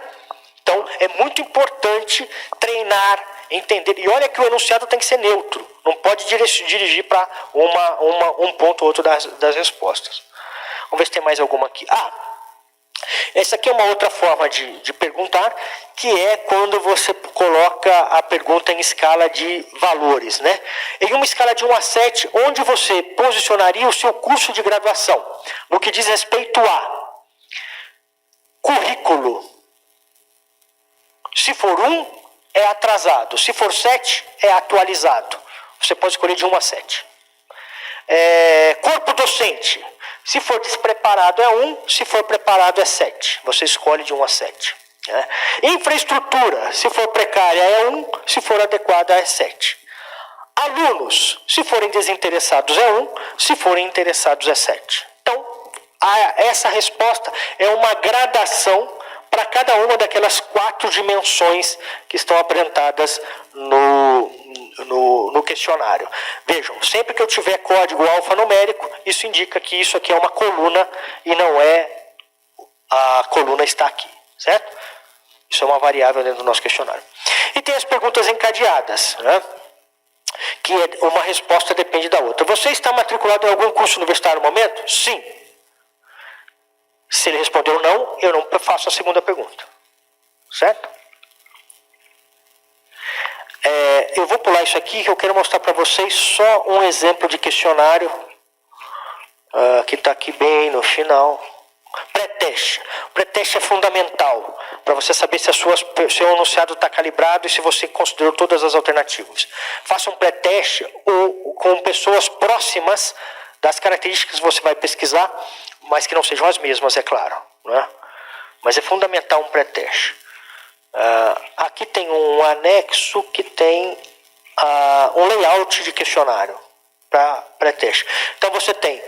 Então é muito importante treinar, entender. E olha que o enunciado tem que ser neutro. Não pode dirigir para um ponto ou outro das respostas. Vamos ver se tem mais alguma aqui. Essa aqui é uma outra forma de perguntar, que é quando você coloca a pergunta em escala de valores, né? Em uma escala de 1 a 7, onde você posicionaria o seu curso de graduação? No que diz respeito a currículo. Se for 1, é atrasado. Se for 7, é atualizado. Você pode escolher de 1 a 7. Corpo docente. Se for despreparado é 1, se for preparado é 7. Você escolhe de 1 a 7. Né? Infraestrutura, se for precária é 1, se for adequada é 7. Alunos, se forem desinteressados é 1, se forem interessados é 7. Então, essa resposta é uma gradação para cada uma daquelas 4 dimensões que estão apresentadas no questionário. Vejam, sempre que eu tiver código alfanumérico, isso indica que isso aqui é uma coluna e não é a coluna está aqui, certo? Isso é uma variável dentro do nosso questionário. E tem as perguntas encadeadas, né? Que uma resposta depende da outra. Você está matriculado em algum curso universitário no momento? Sim. Se ele respondeu não, eu não faço a segunda pergunta. Certo? Eu vou pular isso aqui, que eu quero mostrar para vocês só um exemplo de questionário, que está aqui bem no final. Pré-teste. Pré-teste é fundamental para você saber se seu enunciado está calibrado e se você considerou todas as alternativas. Faça um pré-teste com pessoas próximas das características que você vai pesquisar, mas que não sejam as mesmas, é claro. Né? Mas é fundamental um pré-teste. Aqui tem um anexo que tem um layout de questionário para pré-teste. Então você tem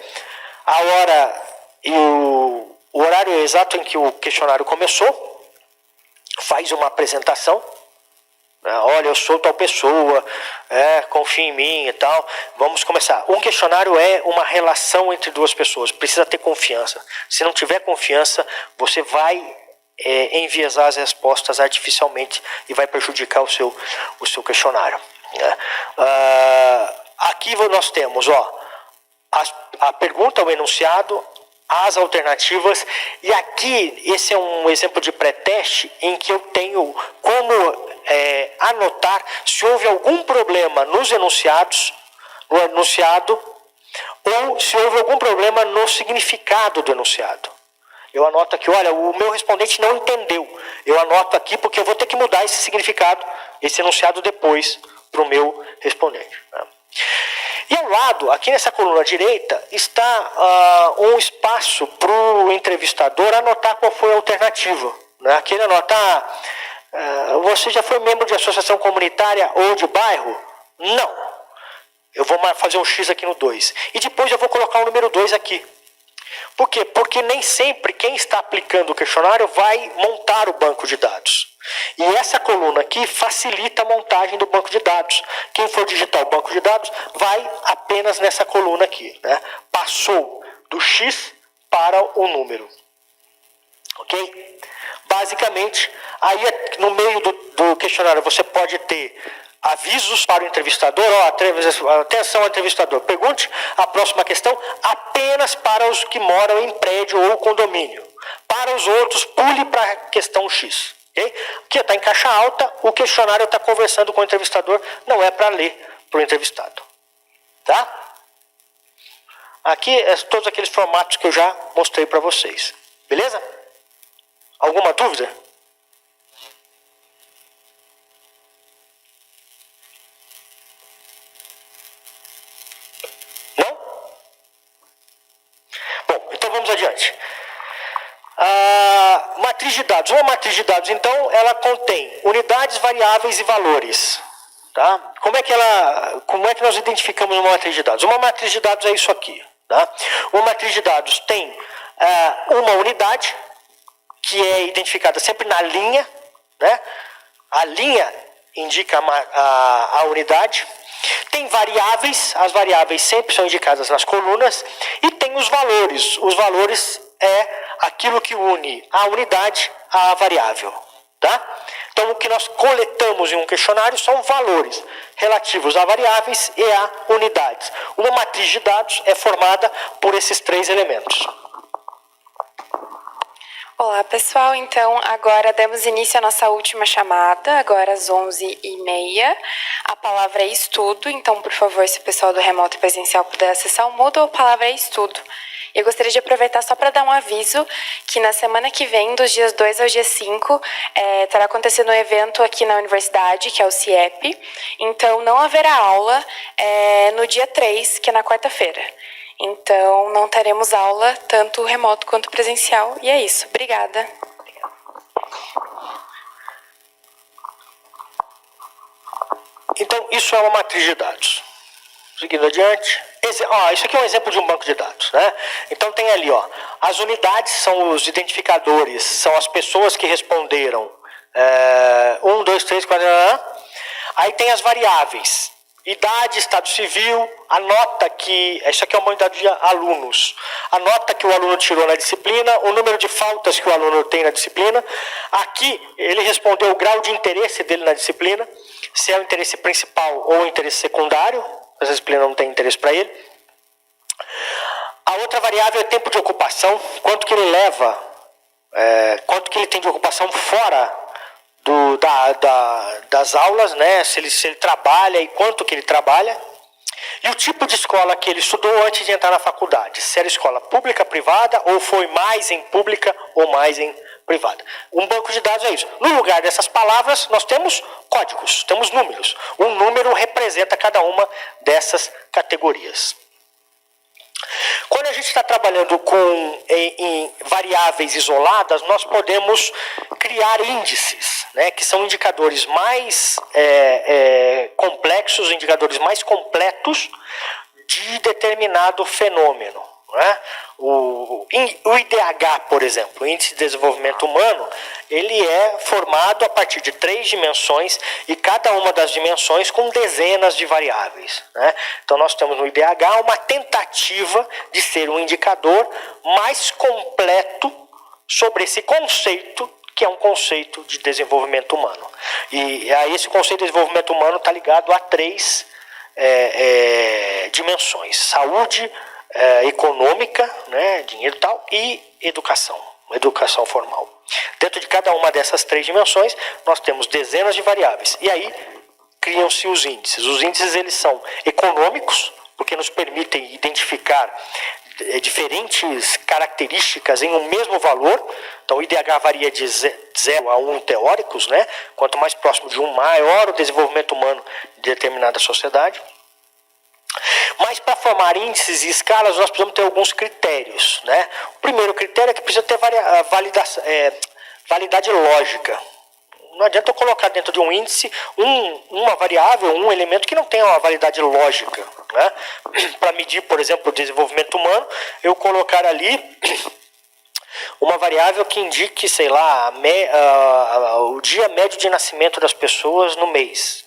a hora e o horário exato em que o questionário começou, faz uma apresentação. Olha, eu sou tal pessoa, confia em mim e tal. Vamos começar. Um questionário é uma relação entre duas pessoas. Precisa ter confiança. Se não tiver confiança, você vai enviesar as respostas artificialmente e vai prejudicar o seu questionário. Aqui nós temos a pergunta, o enunciado, as alternativas, e aqui esse é um exemplo de pré-teste em que eu tenho como anotar se houve algum problema no enunciado, ou se houve algum problema no significado do enunciado. Eu anoto aqui, olha, o meu respondente não entendeu. Eu anoto aqui porque eu vou ter que mudar esse significado, esse enunciado depois para o meu respondente. E ao lado, aqui nessa coluna direita, está um espaço para o entrevistador anotar qual foi a alternativa. Né? Aqui ele anota, você já foi membro de associação comunitária ou de bairro? Não. Eu vou fazer um X aqui no 2. E depois eu vou colocar o número 2 aqui. Por quê? Porque nem sempre quem está aplicando o questionário vai montar o banco de dados. E essa coluna aqui facilita a montagem do banco de dados. Quem for digitar o banco de dados vai apenas nessa coluna aqui. Né? Passou do X para o número. Ok? Basicamente, aí no meio do questionário você pode ter avisos para o entrevistador. Atenção, entrevistador, pergunte a próxima questão apenas para os que moram em prédio ou condomínio. Para os outros, pule para a questão X. Okay? Aqui está em caixa alta, o questionário está conversando com o entrevistador, não é para ler para o entrevistado. Tá? Aqui é todos aqueles formatos que eu já mostrei para vocês. Beleza? Alguma dúvida? Não? Bom, então vamos adiante. A matriz de dados. Uma matriz de dados, então, ela contém unidades, variáveis e valores. Tá? Como é que nós identificamos uma matriz de dados? Uma matriz de dados é isso aqui. Tá? Uma matriz de dados tem uma unidade, que é identificada sempre na linha, né? A linha indica a unidade. Tem variáveis, as variáveis sempre são indicadas nas colunas, e tem os valores. Os valores é aquilo que une a unidade à variável. Tá? Então, o que nós coletamos em um questionário são valores relativos a variáveis e a unidades. Uma matriz de dados é formada por esses três elementos. Olá, pessoal. Então, agora damos início à nossa última chamada, agora às 11h30. A palavra é estudo, então, por favor, se o pessoal do remoto e presencial puder acessar o Moodle, a palavra é estudo. Eu gostaria de aproveitar só para dar um aviso que na semana que vem, dos dias 2 ao dia 5, estará acontecendo um evento aqui na universidade, que é o CIEP. Então, não haverá aula no dia 3, que é na quarta-feira. Então, não teremos aula, tanto remoto quanto presencial. E é isso. Obrigada. Então, isso é uma matriz de dados. Seguindo adiante. Isso aqui é um exemplo de um banco de dados. Né? Então, tem ali, as unidades são os identificadores, são as pessoas que responderam 1, 2, 3, 4... Aí tem as variáveis. Idade, estado civil, a nota que... Isso aqui é uma unidade de alunos. A nota que o aluno tirou na disciplina, o número de faltas que o aluno tem na disciplina. Aqui, ele respondeu o grau de interesse dele na disciplina, se é o interesse principal ou o interesse secundário. A disciplina não tem interesse para ele. A outra variável é tempo de ocupação, quanto que ele leva, quanto que ele tem de ocupação fora das aulas, né? Se ele trabalha e quanto que ele trabalha. E o tipo de escola que ele estudou antes de entrar na faculdade. Se era escola pública, privada, ou foi mais em pública ou mais em privada. Um banco de dados é isso. No lugar dessas palavras, nós temos códigos, temos números. Um número representa cada uma dessas categorias. Quando a gente está trabalhando em variáveis isoladas, nós podemos criar índices, né, que são indicadores mais complexos, indicadores mais completos de determinado fenômeno. Né? O IDH, por exemplo, o Índice de Desenvolvimento Humano, ele é formado a partir de 3 dimensões e cada uma das dimensões com dezenas de variáveis. Né? Então nós temos no IDH uma tentativa de ser um indicador mais completo sobre esse conceito, que é um conceito de desenvolvimento humano. E esse conceito de desenvolvimento humano está ligado a 3 dimensões: saúde, econômica, né, dinheiro e tal, e educação formal. Dentro de cada uma dessas 3 dimensões, nós temos dezenas de variáveis. E aí criam-se os índices. Os índices, eles são econômicos, porque nos permitem identificar diferentes características em um mesmo valor. Então o IDH varia de 0 a 1 teóricos, né? Quanto mais próximo de 1, maior o desenvolvimento humano de determinada sociedade. Mas para formar índices e escalas, nós precisamos ter alguns critérios. Né? O primeiro critério é que precisa ter validade lógica. Não adianta eu colocar dentro de um índice uma variável, um elemento que não tenha uma validade lógica. Né? Para medir, por exemplo, o desenvolvimento humano, eu colocar ali uma variável que indique, sei lá, o dia médio de nascimento das pessoas no mês.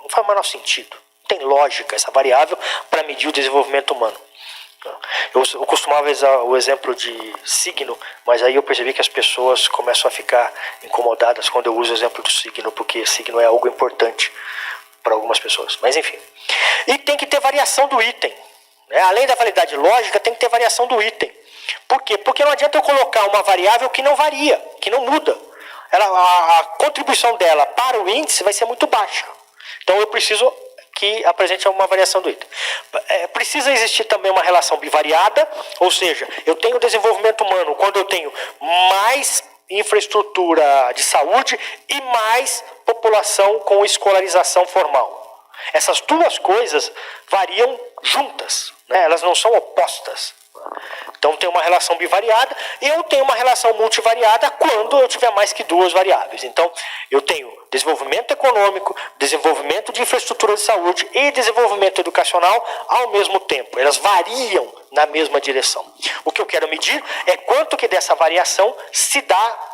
Não faz o menor sentido. Tem lógica essa variável para medir o desenvolvimento humano. Eu costumava usar o exemplo de signo, mas aí eu percebi que as pessoas começam a ficar incomodadas quando eu uso o exemplo do signo, porque signo é algo importante para algumas pessoas. Mas enfim. E tem que ter variação do item. Né? Além da validade lógica, tem que ter variação do item. Por quê? Porque não adianta eu colocar uma variável que não varia, que não muda. a contribuição dela para o índice vai ser muito baixa. Então eu preciso que apresente uma variação do item. Precisa existir também uma relação bivariada, ou seja, eu tenho desenvolvimento humano quando eu tenho mais infraestrutura de saúde e mais população com escolarização formal. Essas duas coisas variam juntas, né? Elas não são opostas. Então tem uma relação bivariada e eu tenho uma relação multivariada quando eu tiver mais que duas variáveis. Então eu tenho desenvolvimento econômico, desenvolvimento de infraestrutura de saúde e desenvolvimento educacional ao mesmo tempo. Elas variam na mesma direção. O que eu quero medir é quanto que dessa variação se dá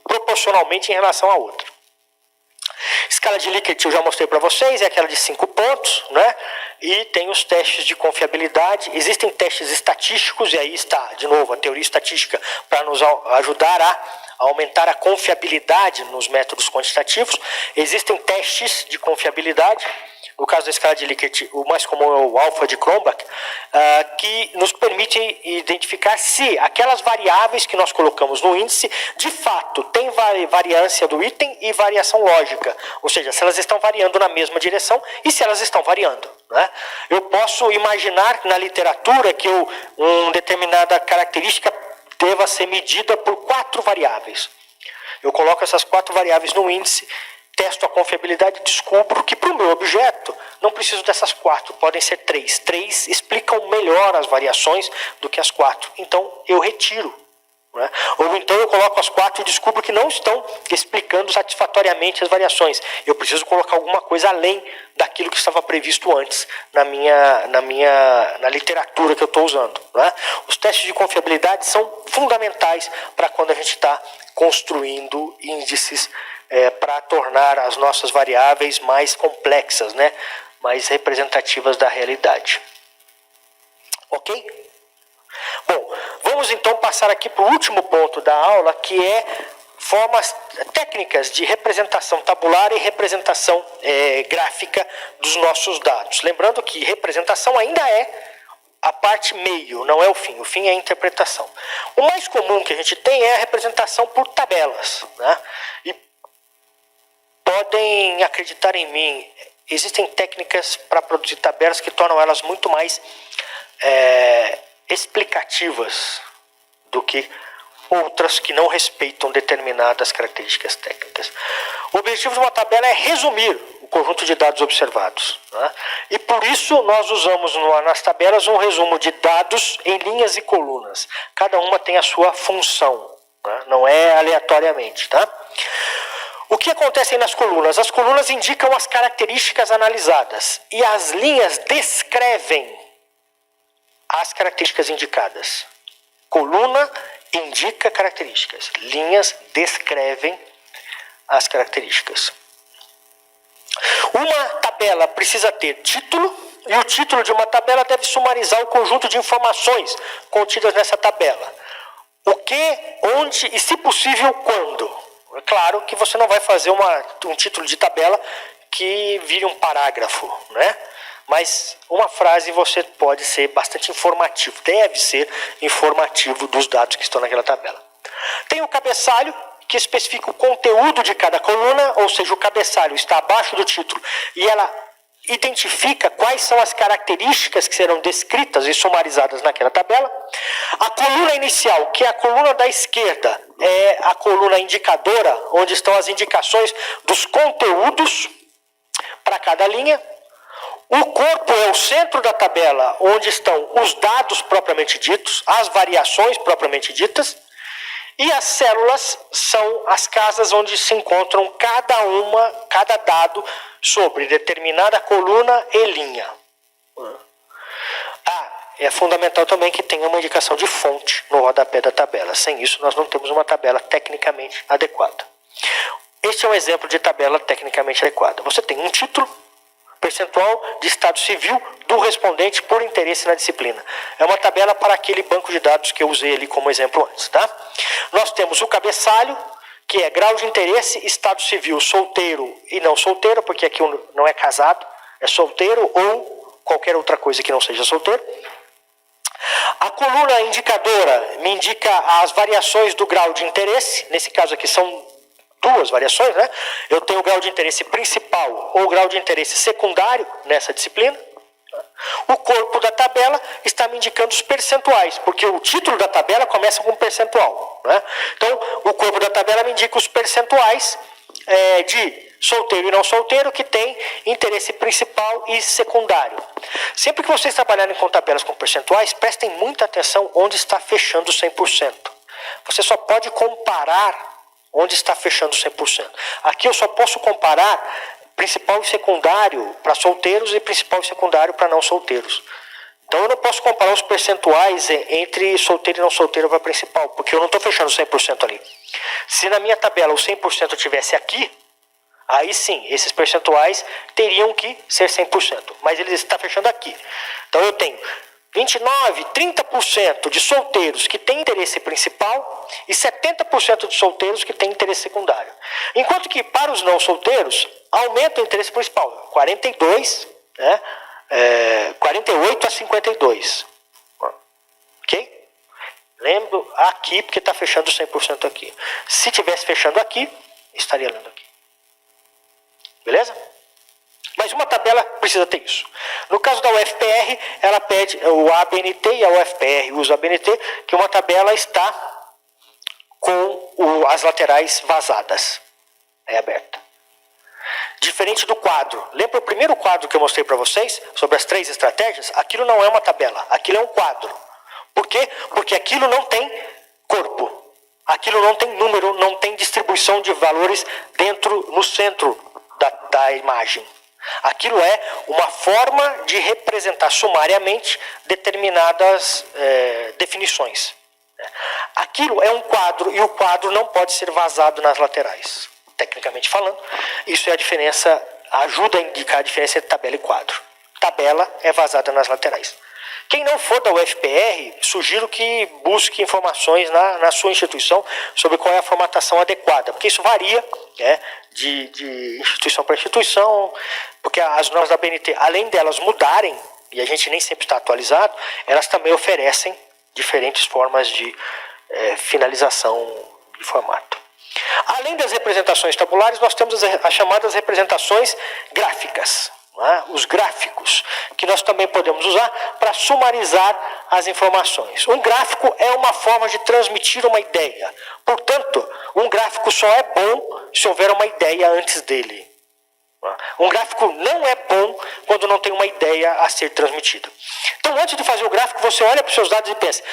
proporcionalmente em relação à outra. Escala de Likert eu já mostrei para vocês, é aquela de 5 pontos, né? E tem os testes de confiabilidade. Existem testes estatísticos, e aí está, de novo, a teoria estatística para nos ajudar a aumentar a confiabilidade nos métodos quantitativos. Existem testes de confiabilidade. No caso da escala de Likert, o mais comum é o alfa de Cronbach, que nos permite identificar se aquelas variáveis que nós colocamos no índice, de fato, têm variância do item e variação lógica. Ou seja, se elas estão variando na mesma direção e se elas estão variando, né? Eu posso imaginar na literatura que uma determinada característica deva ser medida por 4 variáveis. Eu coloco essas 4 variáveis no índice, testo a confiabilidade e descubro que para o meu objeto não preciso dessas 4, podem ser 3. 3 explicam melhor as variações do que as 4. Então eu retiro. Né? Ou então eu coloco as 4 e descubro que não estão explicando satisfatoriamente as variações. Eu preciso colocar alguma coisa além daquilo que estava previsto antes na literatura que eu estou usando. Né? Os testes de confiabilidade são fundamentais para quando a gente está construindo índices para tornar as nossas variáveis mais complexas, né? Mais representativas da realidade. Ok? Bom, vamos então passar aqui para o último ponto da aula, que é formas técnicas de representação tabular e representação gráfica dos nossos dados. Lembrando que representação ainda é a parte meio, não é o fim. O fim é a interpretação. O mais comum que a gente tem é a representação por tabelas, né? E podem acreditar em mim, existem técnicas para produzir tabelas que tornam elas muito mais explicativas do que outras que não respeitam determinadas características técnicas. O objetivo de uma tabela é resumir o conjunto de dados observados, né? E por isso nós usamos nas tabelas um resumo de dados em linhas e colunas. Cada uma tem a sua função, né? Não é aleatoriamente, tá? O que acontece nas colunas? As colunas indicam as características analisadas e as linhas descrevem as características indicadas. Coluna indica características, linhas descrevem as características. Uma tabela precisa ter título e o título de uma tabela deve sumarizar o conjunto de informações contidas nessa tabela. O que, onde e, se possível, quando. É claro que você não vai fazer um título de tabela que vire um parágrafo, né? Mas uma frase você pode ser bastante informativo, deve ser informativo dos dados que estão naquela tabela. Tem o cabeçalho, que especifica o conteúdo de cada coluna, ou seja, o cabeçalho está abaixo do título e ela identifica quais são as características que serão descritas e sumarizadas naquela tabela. A coluna inicial, que é a coluna da esquerda, é a coluna indicadora, onde estão as indicações dos conteúdos para cada linha. O corpo é o centro da tabela, onde estão os dados propriamente ditos, as variações propriamente ditas. E as células são as casas onde se encontram cada dado sobre determinada coluna e linha. É fundamental também que tenha uma indicação de fonte no rodapé da tabela. Sem isso, nós não temos uma tabela tecnicamente adequada. Este é um exemplo de tabela tecnicamente adequada. Você tem um título, percentual de estado civil do respondente por interesse na disciplina. É uma tabela para aquele banco de dados que eu usei ali como exemplo antes, tá? Nós temos o cabeçalho, que é grau de interesse, estado civil, solteiro e não solteiro, porque aqui não é casado, é solteiro ou qualquer outra coisa que não seja solteiro. A coluna indicadora me indica as variações do grau de interesse. Nesse caso aqui são duas variações, né? Eu tenho o grau de interesse principal ou o grau de interesse secundário nessa disciplina. O corpo da tabela está me indicando os percentuais, porque o título da tabela começa com percentual, né? Então, o corpo da tabela me indica os percentuais de solteiro e não solteiro que tem interesse principal e secundário. Sempre que vocês trabalharem com tabelas com percentuais, prestem muita atenção onde está fechando 100%. Você só pode comparar onde está fechando 100%. Aqui eu só posso comparar principal e secundário para solteiros e principal e secundário para não solteiros. Então eu não posso comparar os percentuais entre solteiro e não solteiro para principal, porque eu não estou fechando 100% ali. Se na minha tabela o 100% estivesse aqui, aí sim, esses percentuais teriam que ser 100%, mas ele está fechando aqui. Então eu tenho 29, 30% de solteiros que têm interesse principal e 70% de solteiros que têm interesse secundário. Enquanto que para os não solteiros, aumenta o interesse principal, 42, né? 48 a 52. Ok? Lembro aqui, porque está fechando 100% aqui. Se estivesse fechando aqui, estaria lendo aqui. Beleza? Mas uma tabela precisa ter isso. No caso da UFPR, ela pede o ABNT e a UFPR usa o ABNT, que uma tabela está com as laterais vazadas. É aberta. Diferente do quadro. Lembra o primeiro quadro que eu mostrei para vocês, sobre as 3 estratégias? Aquilo não é uma tabela, aquilo é um quadro. Por quê? Porque aquilo não tem corpo. Aquilo não tem número, não tem distribuição de valores no centro da imagem. Aquilo é uma forma de representar sumariamente determinadas definições. Aquilo é um quadro e o quadro não pode ser vazado nas laterais. Tecnicamente falando, isso é a diferença, ajuda a indicar a diferença entre tabela e quadro. Tabela é vazada nas laterais. Quem não for da UFPR, sugiro que busque informações na sua instituição sobre qual é a formatação adequada, porque isso varia, né, de instituição para instituição, porque as normas da BNT, além delas mudarem, e a gente nem sempre está atualizado, elas também oferecem diferentes formas de finalização de formato. Além das representações tabulares, nós temos as chamadas representações gráficas. Os gráficos, que nós também podemos usar para sumarizar as informações. Um gráfico é uma forma de transmitir uma ideia. Portanto, um gráfico só é bom se houver uma ideia antes dele. Um gráfico não é bom quando não tem uma ideia a ser transmitida. Então, antes de fazer o gráfico, você olha para os seus dados e pensa,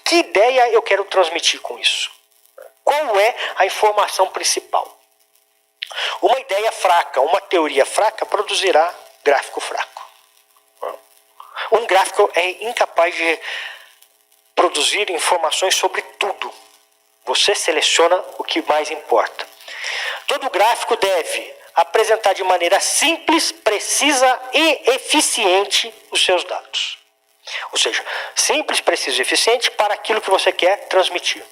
que ideia eu quero transmitir com isso? Qual é a informação principal? Uma ideia fraca, uma teoria fraca produzirá gráfico fraco. Um gráfico é incapaz de produzir informações sobre tudo. Você seleciona o que mais importa. Todo gráfico deve apresentar de maneira simples, precisa e eficiente os seus dados. Ou seja, simples, preciso e eficiente para aquilo que você quer transmitir.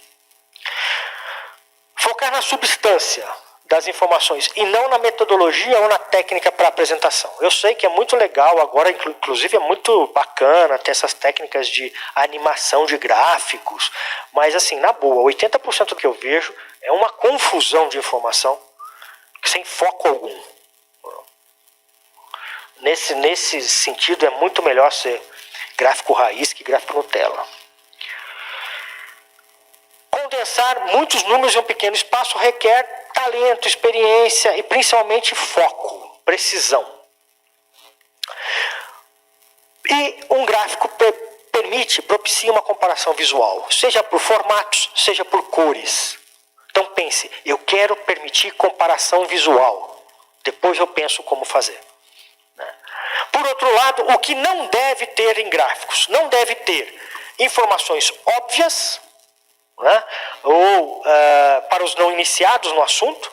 Focar na substância das informações e não na metodologia ou na técnica para apresentação. Eu sei que é muito legal agora, inclusive é muito bacana ter essas técnicas de animação de gráficos, mas assim, na boa, 80% do que eu vejo é uma confusão de informação sem foco algum. Nesse sentido, é muito melhor ser gráfico raiz que gráfico Nutella. Condensar muitos números em um pequeno espaço requer talento, experiência e principalmente foco, precisão. E um gráfico propicia uma comparação visual, seja por formatos, seja por cores. Então pense, eu quero permitir comparação visual, depois eu penso como fazer. Por outro lado, o que não deve ter em gráficos? Não deve ter informações óbvias, né? Ou para os não iniciados no assunto.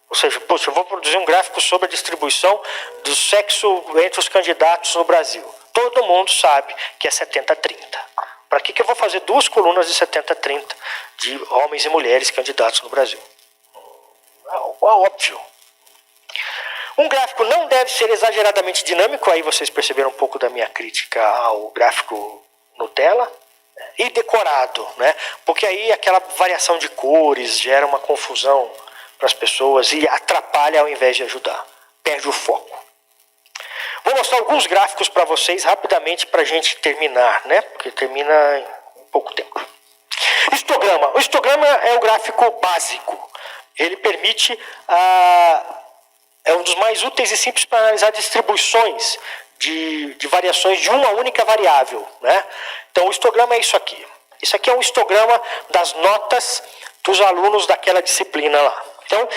Ou seja, poxa, eu vou produzir um gráfico sobre a distribuição do sexo entre os candidatos no Brasil. Todo mundo sabe que é 70-30. Para que eu vou fazer 2 colunas de 70-30 de homens e mulheres candidatos no Brasil? É óbvio. Um gráfico não deve ser exageradamente dinâmico, aí vocês perceberam um pouco da minha crítica ao gráfico Nutella e decorado, né? Porque aí aquela variação de cores gera uma confusão para as pessoas e atrapalha ao invés de ajudar, perde o foco. Vou mostrar alguns gráficos para vocês rapidamente para a gente terminar, né? Porque termina em pouco tempo. Histograma. O histograma é o gráfico básico. Ele permite é um dos mais úteis e simples para analisar distribuições de variações de uma única variável, né? Então o histograma é isso aqui. Isso aqui é um histograma das notas dos alunos daquela disciplina lá. Então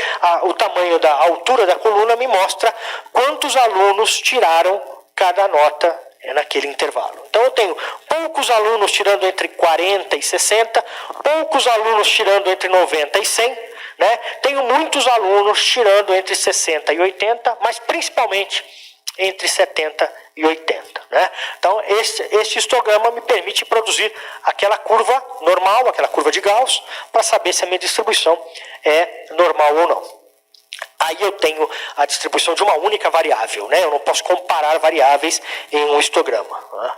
o tamanho da altura da coluna me mostra quantos alunos tiraram cada nota naquele intervalo. Então eu tenho poucos alunos tirando entre 40 e 60, poucos alunos tirando entre 90 e 100, né? Tenho muitos alunos tirando entre 60 e 80, mas principalmente entre 70 e 80. Né? Então, este histograma me permite produzir aquela curva normal, aquela curva de Gauss, para saber se a minha distribuição é normal ou não. Aí eu tenho a distribuição de uma única variável, né? Eu não posso comparar variáveis em um histograma. Né?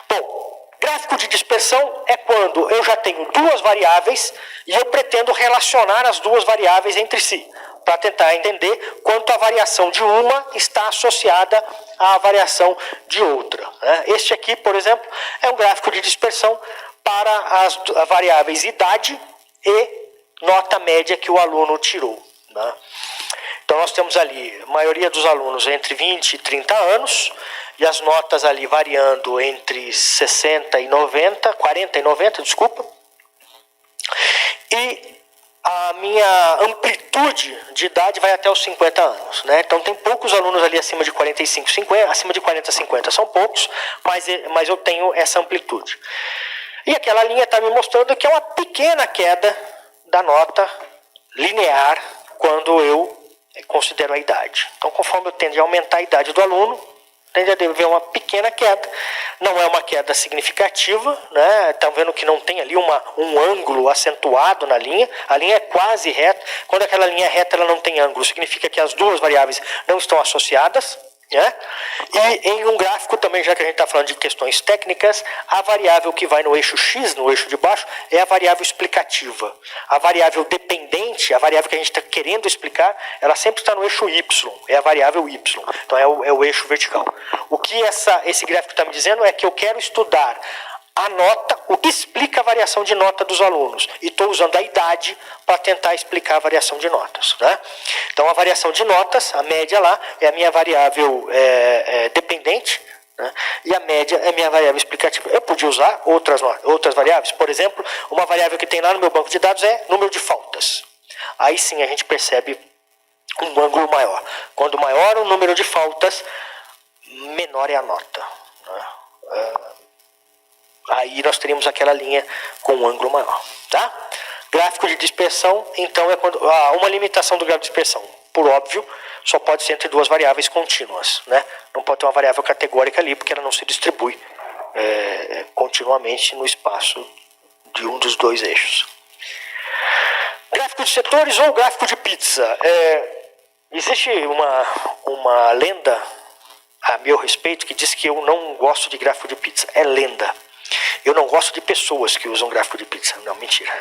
Bom, gráfico de dispersão é quando eu já tenho duas variáveis e eu pretendo relacionar as duas variáveis entre si, para tentar entender quanto a variação de uma está associada à variação de outra. Né? Este aqui, por exemplo, é um gráfico de dispersão para as variáveis idade e nota média que o aluno tirou. Né? Então nós temos ali a maioria dos alunos entre 20 e 30 anos, e as notas ali variando entre 60 e 90, 40 e 90, desculpa. E a minha amplitude de idade vai até os 50 anos. Né? Então tem poucos alunos ali acima de 45, 50, acima de 40, 50 são poucos, mas eu tenho essa amplitude. E aquela linha está me mostrando que é uma pequena queda da nota linear quando eu considero a idade. Então conforme eu tendo a aumentar a idade do aluno, tende a haver uma pequena queda, não é uma queda significativa, né? Estão vendo que não tem ali um ângulo acentuado na linha, a linha é quase reta. Quando aquela linha é reta, ela não tem ângulo, significa que as duas variáveis não estão associadas. Né? E em um gráfico também, já que a gente está falando de questões técnicas, a variável que vai no eixo X, no eixo de baixo, é a variável explicativa. A variável dependente, a variável que a gente está querendo explicar, ela sempre está no eixo Y, é a variável Y, então é o eixo vertical. O que esse gráfico está me dizendo é que eu quero estudar a nota, o que explica a variação de nota dos alunos. E estou usando a idade para tentar explicar a variação de notas. Né? Então, a variação de notas, a média lá, é a minha variável dependente, né? E a média é a minha variável explicativa. Eu podia usar outras variáveis. Por exemplo, uma variável que tem lá no meu banco de dados é número de faltas. Aí sim a gente percebe um ângulo maior. Quando maior o número de faltas, menor é a nota. Né? Aí nós teríamos aquela linha com um ângulo maior. Tá? Gráfico de dispersão, então, é quando uma limitação do gráfico de dispersão, por óbvio, só pode ser entre duas variáveis contínuas. Né? Não pode ter uma variável categórica ali, porque ela não se distribui continuamente no espaço de um dos dois eixos. Gráfico de setores ou gráfico de pizza. Existe uma lenda a meu respeito que diz que eu não gosto de gráfico de pizza. É lenda. Eu não gosto de pessoas que usam gráfico de pizza. Não, mentira.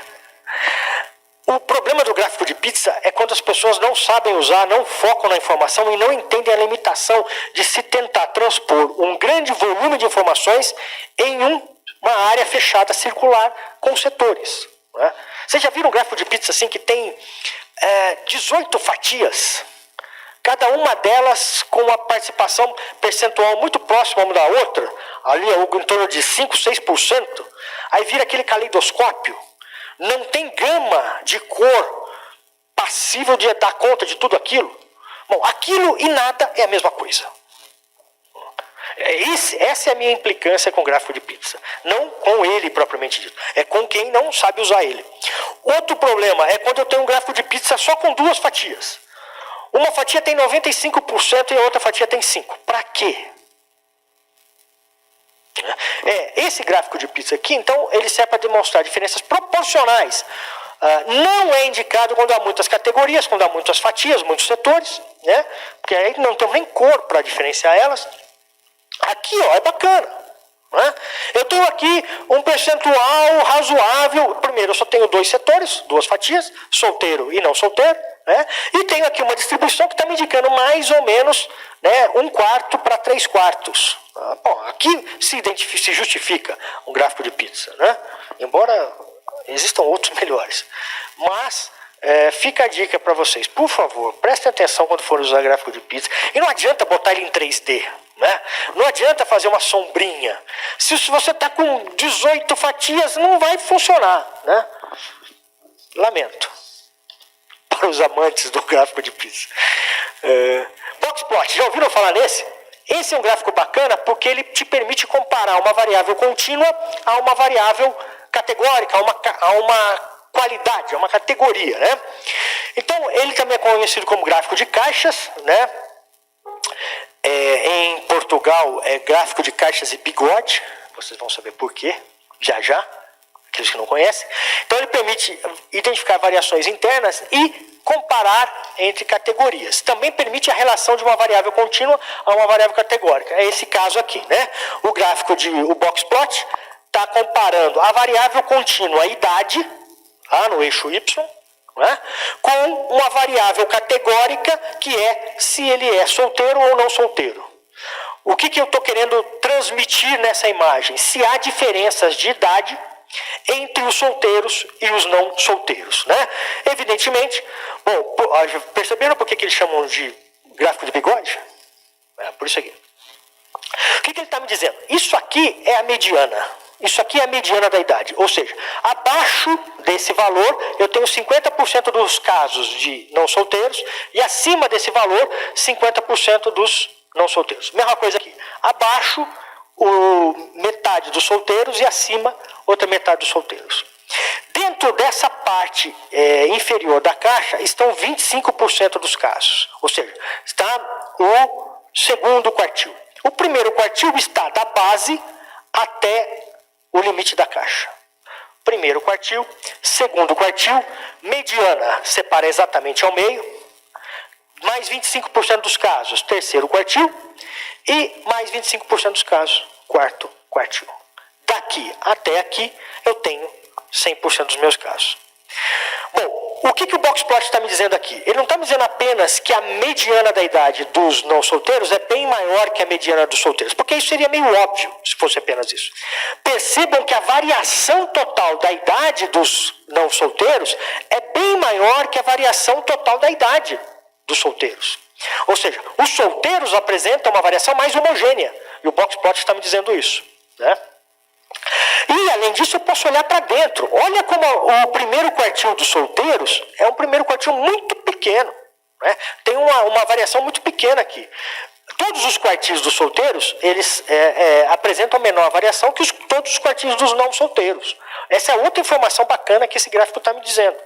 O problema do gráfico de pizza é quando as pessoas não sabem usar, não focam na informação e não entendem a limitação de se tentar transpor um grande volume de informações em uma área fechada circular com setores. Né? Vocês já viram um gráfico de pizza assim que tem 18 fatias? Cada uma delas com uma participação percentual muito próxima uma da outra, ali em torno de 5, 6%, aí vira aquele caleidoscópio. Não tem gama de cor passível de dar conta de tudo aquilo. Bom, aquilo e nada é a mesma coisa. Essa é a minha implicância com o gráfico de pizza. Não com ele propriamente dito. É com quem não sabe usar ele. Outro problema é quando eu tenho um gráfico de pizza só com duas fatias. Uma fatia tem 95% e a outra fatia tem 5%. Para quê? Esse gráfico de pizza aqui, então, ele serve para demonstrar diferenças proporcionais. Não é indicado quando há muitas categorias, quando há muitas fatias, muitos setores, né? Porque aí não tem nem cor para diferenciar elas. Aqui, ó, é bacana. Né? Eu tenho aqui um percentual razoável. Primeiro, eu só tenho 2 setores, 2 fatias, solteiro e não solteiro. Né? E tenho aqui uma distribuição que está me indicando mais ou menos, né, 1/4 para 3/4. Bom, aqui se justifica um gráfico de pizza, né? Embora existam outros melhores. Mas fica a dica para vocês, por favor, prestem atenção quando for usar gráfico de pizza. E não adianta botar ele em 3D. Né? Não adianta fazer uma sombrinha. Se você está com 18 fatias, não vai funcionar. Né? Lamento. Para os amantes do gráfico de pizza. Boxplot, já ouviram falar nesse? Esse é um gráfico bacana porque ele te permite comparar uma variável contínua a uma variável categórica, a uma qualidade, a uma categoria. Né? Então, ele também é conhecido como gráfico de caixas, né? Em Portugal é gráfico de caixas e bigode, vocês vão saber por quê, já, aqueles que não conhecem. Então ele permite identificar variações internas e comparar entre categorias. Também permite a relação de uma variável contínua a uma variável categórica. É esse caso aqui, né? O boxplot está comparando a variável contínua, a idade, lá no eixo Y, né, com uma variável categórica que é se ele é solteiro ou não solteiro. O que eu estou querendo transmitir nessa imagem? Se há diferenças de idade entre os solteiros e os não solteiros. Né? Evidentemente, bom, perceberam por que eles chamam de gráfico de bigode? Por isso aqui. O que ele está me dizendo? Isso aqui é a mediana. Isso aqui é a mediana da idade, ou seja, abaixo desse valor eu tenho 50% dos casos de não solteiros e acima desse valor 50% dos não solteiros. Mesma coisa aqui, abaixo metade dos solteiros e acima outra metade dos solteiros. Dentro dessa parte inferior da caixa estão 25% dos casos, ou seja, está o segundo quartil. O primeiro quartil está da base até o limite da caixa. Primeiro quartil, segundo quartil, mediana separa exatamente ao meio, mais 25% dos casos, terceiro quartil, e mais 25% dos casos, quarto quartil. Daqui até aqui, eu tenho 100% dos meus casos. Bom, o que o boxplot está me dizendo aqui? Ele não está me dizendo apenas que a mediana da idade dos não solteiros é bem maior que a mediana dos solteiros, porque isso seria meio óbvio se fosse apenas isso. Percebam que a variação total da idade dos não solteiros é bem maior que a variação total da idade dos solteiros. Ou seja, os solteiros apresentam uma variação mais homogênea, e o boxplot está me dizendo isso. Né? E, além disso, eu posso olhar para dentro. Olha como o primeiro quartil dos solteiros é um primeiro quartil muito pequeno. Né? Tem uma variação muito pequena aqui. Todos os quartis dos solteiros, eles apresentam menor variação que todos os quartis dos não solteiros. Essa é outra informação bacana que esse gráfico está me dizendo.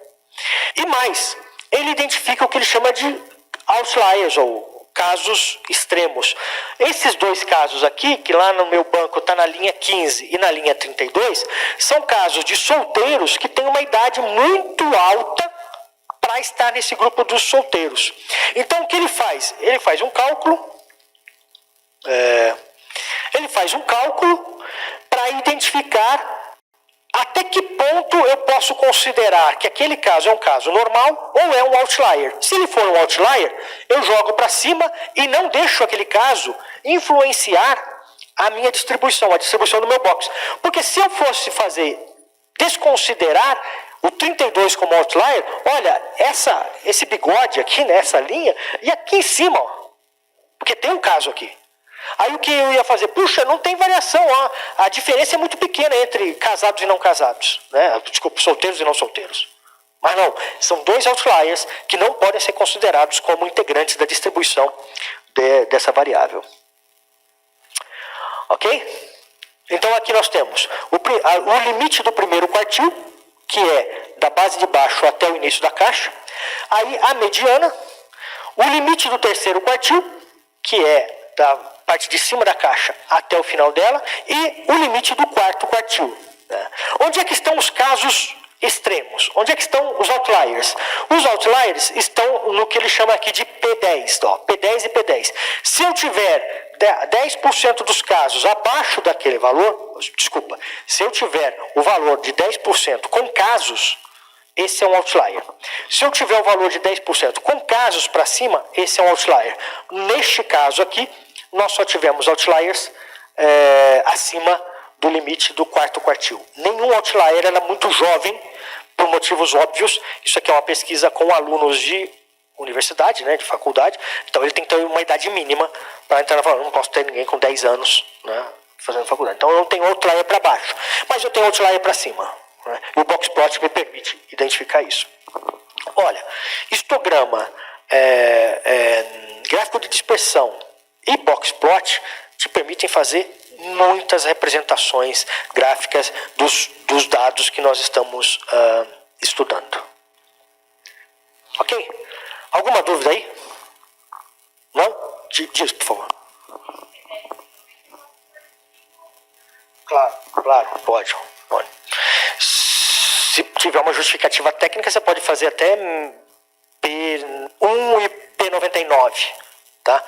E mais, ele identifica o que ele chama de outliers, ou casos extremos. Esses dois casos aqui, que lá no meu banco está na linha 15 e na linha 32, são casos de solteiros que têm uma idade muito alta para estar nesse grupo dos solteiros. Então, o que ele faz? Ele faz um cálculo, para identificar até que ponto eu posso considerar que aquele caso é um caso normal ou é um outlier. Se ele for um outlier, eu jogo para cima e não deixo aquele caso influenciar a minha distribuição, a distribuição do meu box. Porque se eu fosse desconsiderar o 32 como outlier, olha, esse bigode aqui nessa linha e aqui em cima, ó, porque tem um caso aqui. Aí o que eu ia fazer? Puxa, não tem variação, ó. A diferença é muito pequena entre casados e não casados, né? Desculpa, solteiros e não solteiros. Mas não, são dois outliers que não podem ser considerados como integrantes da distribuição dessa variável. Ok? Então aqui nós temos o limite do primeiro quartil, que é da base de baixo até o início da caixa. Aí a mediana, o limite do terceiro quartil, que é da parte de cima da caixa até o final dela, e o limite do quarto quartil. Né? Onde é que estão os casos extremos? Onde é que estão os outliers? Os outliers estão no que ele chama aqui de P10, ó, P10 e P10. Se eu tiver 10% dos casos abaixo daquele valor, desculpa, se eu tiver o valor de 10% com casos, esse é um outlier. Se eu tiver o valor de 10% com casos para cima, esse é um outlier. Neste caso aqui, nós só tivemos outliers acima do limite do quarto quartil. Nenhum outlier era muito jovem, por motivos óbvios. Isso aqui é uma pesquisa com alunos de universidade, né, de faculdade. Então ele tem que ter uma idade mínima para entrar na faculdade. Não posso ter ninguém com 10 anos, né, fazendo faculdade. Então eu não tenho outlier para baixo, mas eu tenho outlier para cima. Né, e o boxplot me permite identificar isso. Olha, histograma, gráfico de dispersão e boxplot te permitem fazer muitas representações gráficas dos dados que nós estamos estudando. Ok? Alguma dúvida aí? Não? Diz, por favor. Claro, pode. Se tiver uma justificativa técnica, você pode fazer até P1 e P99, tá?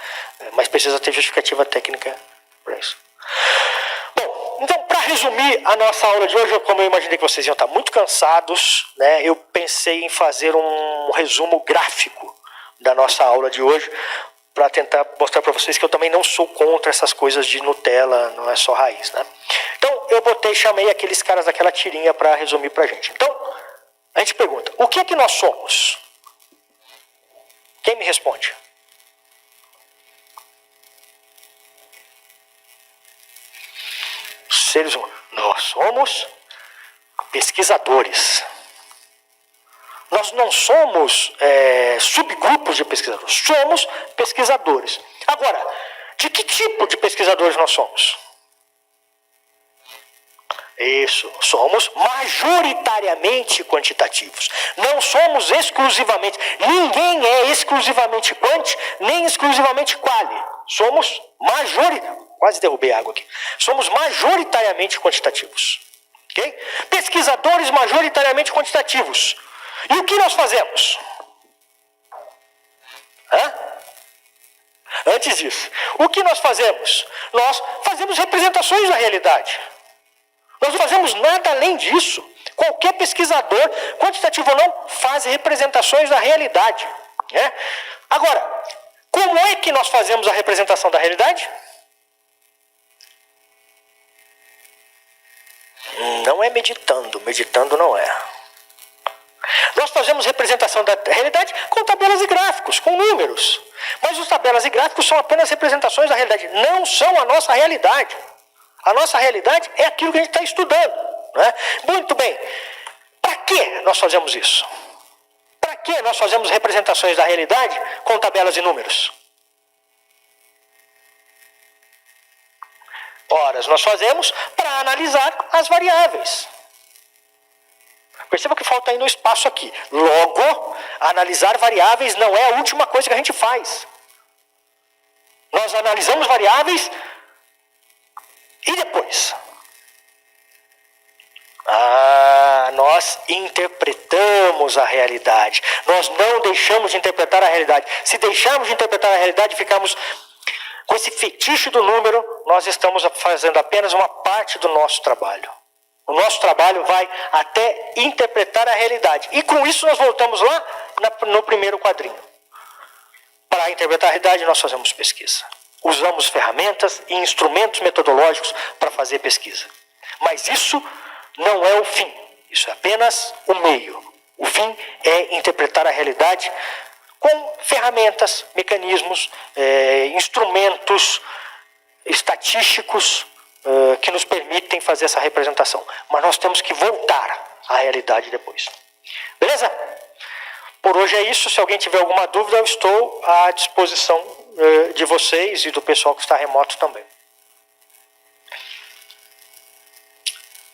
Mas precisa ter justificativa técnica para isso. Bom, então, para resumir a nossa aula de hoje, como eu imaginei que vocês iam estar muito cansados, né, eu pensei em fazer um resumo gráfico da nossa aula de hoje, para tentar mostrar para vocês que eu também não sou contra essas coisas de Nutella, não é só raiz, né? Então, eu chamei aqueles caras daquela tirinha para resumir para a gente. Então, a gente pergunta, o que é que nós somos? Quem me responde? Seres humanos. Nós somos pesquisadores. Nós não somos subgrupos de pesquisadores, somos pesquisadores. Agora, de que tipo de pesquisadores nós somos? Isso, somos majoritariamente quantitativos. Não somos exclusivamente, ninguém é exclusivamente quant, nem exclusivamente quali. Somos quase derrubei água aqui. Somos majoritariamente quantitativos. Okay? Pesquisadores majoritariamente quantitativos. E o que nós fazemos? Antes disso, o que nós fazemos? Nós fazemos representações da realidade. Nós não fazemos nada além disso. Qualquer pesquisador, quantitativo ou não, faz representações da realidade. Né? Agora, como é que nós fazemos a representação da realidade? Não é meditando não é. Nós fazemos representação da realidade com tabelas e gráficos, com números. Mas os tabelas e gráficos são apenas representações da realidade, não são a nossa realidade. A nossa realidade é aquilo que a gente está estudando. Né? Muito bem. Para que nós fazemos isso? Para que nós fazemos representações da realidade com tabelas e números? Ora, nós fazemos para analisar as variáveis. Perceba que falta ainda um espaço aqui. Logo, analisar variáveis não é a última coisa que a gente faz. Nós analisamos variáveis e depois? Nós interpretamos a realidade. Nós não deixamos de interpretar a realidade. Se deixarmos de interpretar a realidade, ficamos com esse fetiche do número, nós estamos fazendo apenas uma parte do nosso trabalho. O nosso trabalho vai até interpretar a realidade. E com isso nós voltamos lá no primeiro quadrinho. Para interpretar a realidade, nós fazemos pesquisa. Usamos ferramentas e instrumentos metodológicos para fazer pesquisa. Mas isso não é o fim. Isso é apenas o meio. O fim é interpretar a realidade com ferramentas, mecanismos, instrumentos estatísticos que nos permitem fazer essa representação. Mas nós temos que voltar à realidade depois. Beleza? Por hoje é isso. Se alguém tiver alguma dúvida, eu estou à disposição de vocês e do pessoal que está remoto também.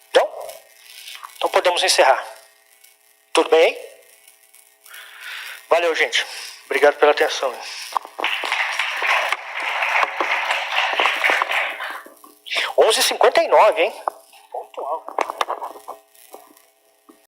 Então podemos encerrar. Tudo bem aí? Valeu, gente. Obrigado pela atenção. 11h59, hein? Pontual.